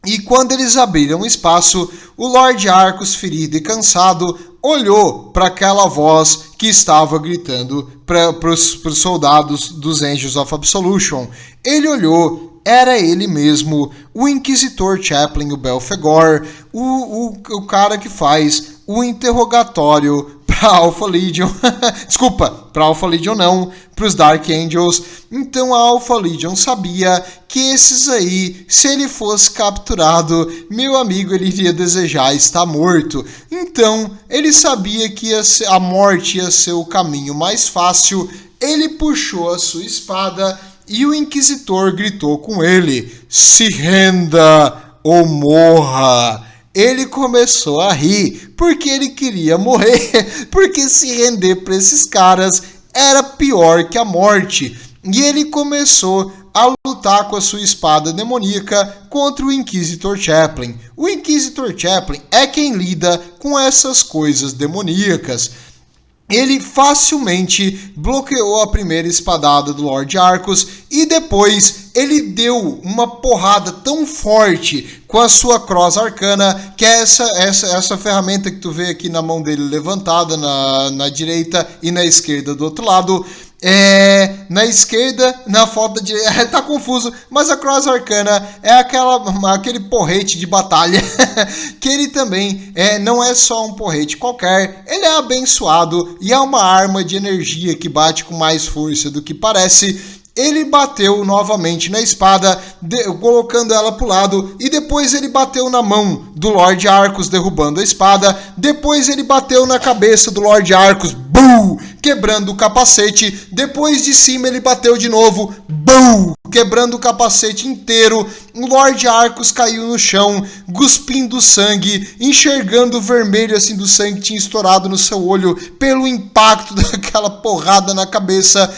E quando eles abriram espaço, o Lord Arcus, ferido e cansado, olhou para aquela voz que estava gritando para os soldados dos Angels of Absolution. Ele olhou, era ele mesmo, o Inquisitor Chaplain, o Belphegor, o cara que faz o interrogatório para Alpha Legion. Desculpa, para Alpha Legion não, para os Dark Angels. Então a Alpha Legion sabia que esses aí, se ele fosse capturado, meu amigo, ele iria desejar estar morto. Então ele sabia que a morte ia ser o caminho mais fácil. Ele puxou a sua espada e o Inquisitor gritou com ele: "Se renda ou morra!" Ele começou a rir, porque ele queria morrer, porque se render para esses caras era pior que a morte. E ele começou a lutar com a sua espada demoníaca contra o Inquisitor Chaplain. O Inquisitor Chaplain é quem lida com essas coisas demoníacas. Ele facilmente bloqueou a primeira espadada do Lord Arcus e depois ele deu uma porrada tão forte com a sua Cross Arcana, que é essa ferramenta que tu vê aqui na mão dele levantada na direita e na esquerda do outro lado. Na esquerda, na foto da direita, tá confuso, mas a Cross Arcana é aquele porrete de batalha, que ele também não é só um porrete qualquer, ele é abençoado e é uma arma de energia que bate com mais força do que parece. Ele bateu novamente na espada, colocando ela para o lado, e depois ele bateu na mão do Lord Arcus, derrubando a espada. Depois ele bateu na cabeça do Lord Arcus, BUM! Quebrando o capacete. Depois de cima ele bateu de novo, BUM! Quebrando o capacete inteiro. O Lord Arcus caiu no chão, cuspindo sangue, enxergando o vermelho assim do sangue que tinha estourado no seu olho pelo impacto daquela porrada na cabeça.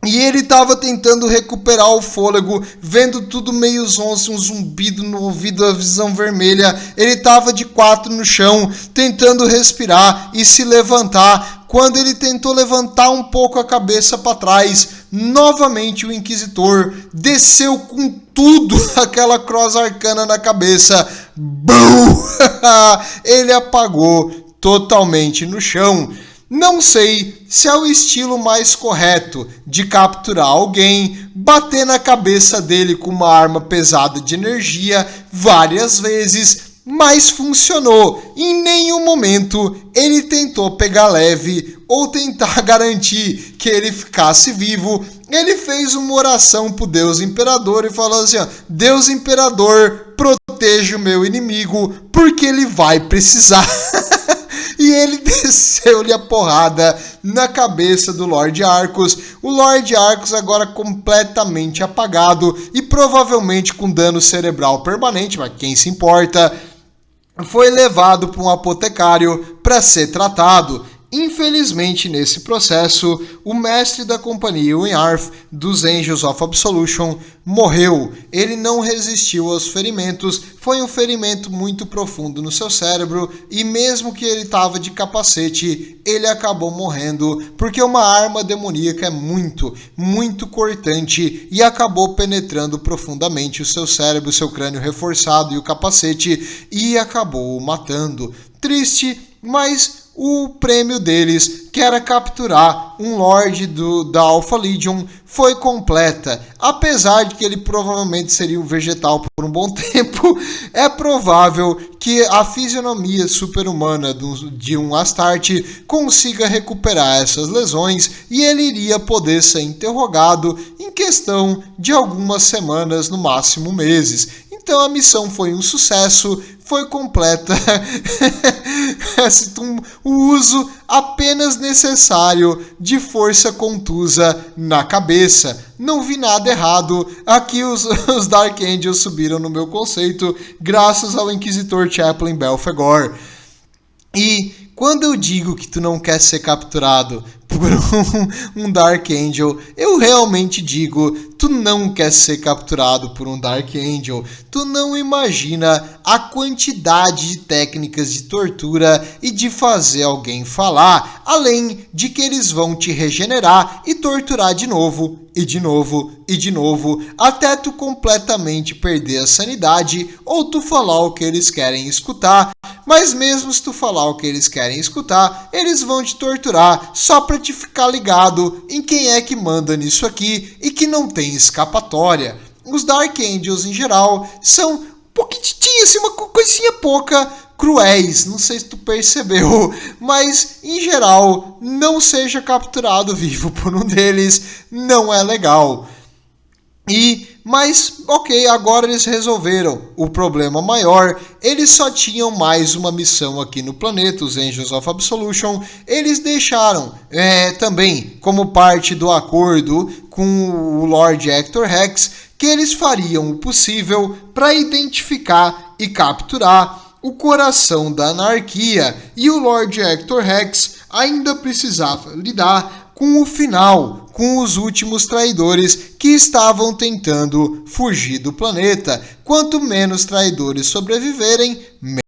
E ele estava tentando recuperar o fôlego, vendo tudo meio zonzo, um zumbido no ouvido, a visão vermelha. Ele estava de 4 no chão, tentando respirar e se levantar. Quando ele tentou levantar um pouco a cabeça para trás, novamente o Inquisitor desceu com tudo aquela cross arcana na cabeça. Bum! Ele apagou totalmente no chão. Não sei se é o estilo mais correto de capturar alguém, bater na cabeça dele com uma arma pesada de energia várias vezes, mas funcionou. Em nenhum momento ele tentou pegar leve ou tentar garantir que ele ficasse vivo. Ele fez uma oração pro Deus Imperador e falou assim, ó, Deus Imperador, proteja o meu inimigo, porque ele vai precisar. E ele desceu-lhe a porrada na cabeça do Lord Arcus. O Lord Arcus agora completamente apagado e provavelmente com dano cerebral permanente, mas quem se importa, foi levado para um apotecário para ser tratado. Infelizmente, nesse processo, o mestre da companhia, o Yarth, dos Angels of Absolution, morreu. Ele não resistiu aos ferimentos, foi um ferimento muito profundo no seu cérebro, e mesmo que ele estava de capacete, ele acabou morrendo, porque uma arma demoníaca é muito, muito cortante, e acabou penetrando profundamente o seu cérebro, seu crânio reforçado e o capacete, e acabou o matando. Triste, mas o prêmio deles, que era capturar um Lorde da Alpha Legion, foi completa. Apesar de que ele provavelmente seria um vegetal por um bom tempo, é provável que a fisionomia super-humana de um Astarte consiga recuperar essas lesões e ele iria poder ser interrogado em questão de algumas semanas, no máximo meses. Então a missão foi um sucesso, foi completa. O uso apenas necessário de força contusa na cabeça. Não vi nada errado. Aqui os Dark Angels subiram no meu conceito, graças ao Inquisitor Chaplain Belphegor. E quando eu digo que tu não quer ser capturado por um Dark Angel, eu realmente digo, tu não quer ser capturado por um Dark Angel. Tu não imagina a quantidade de técnicas de tortura e de fazer alguém falar, além de que eles vão te regenerar e torturar de novo, e de novo, e de novo, até tu completamente perder a sanidade ou tu falar o que eles querem escutar. Mas mesmo se tu falar o que eles querem escutar, eles vão te torturar só pra te ficar ligado em quem é que manda nisso aqui e que não tem escapatória. Os Dark Angels em geral são um pouquinho, assim, uma coisinha pouca cruéis, não sei se tu percebeu, mas em geral não seja capturado vivo por um deles, não é legal. Mas, ok, agora eles resolveram o problema maior. Eles só tinham mais uma missão aqui no planeta, os Angels of Absolution. Eles deixaram também, como parte do acordo com o Lord Hector Rex, que eles fariam o possível para identificar e capturar o coração da anarquia. E o Lord Hector Rex ainda precisava lidar com o final, com os últimos traidores que estavam tentando fugir do planeta. Quanto menos traidores sobreviverem,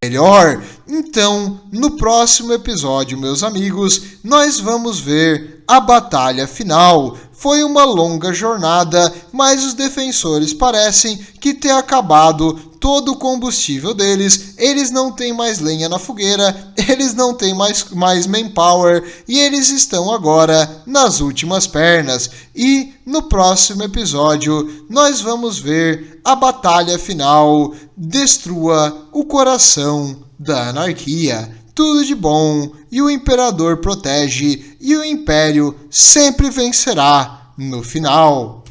melhor. Então, no próximo episódio, meus amigos, nós vamos ver a batalha final. Foi uma longa jornada, mas os defensores parecem que ter acabado todo o combustível deles. Eles não têm mais lenha na fogueira, eles não têm mais manpower e eles estão agora nas últimas pernas. E no próximo episódio nós vamos ver a batalha final. Destrua o coração da anarquia. Tudo de bom, e o Imperador protege, e o Império sempre vencerá no final.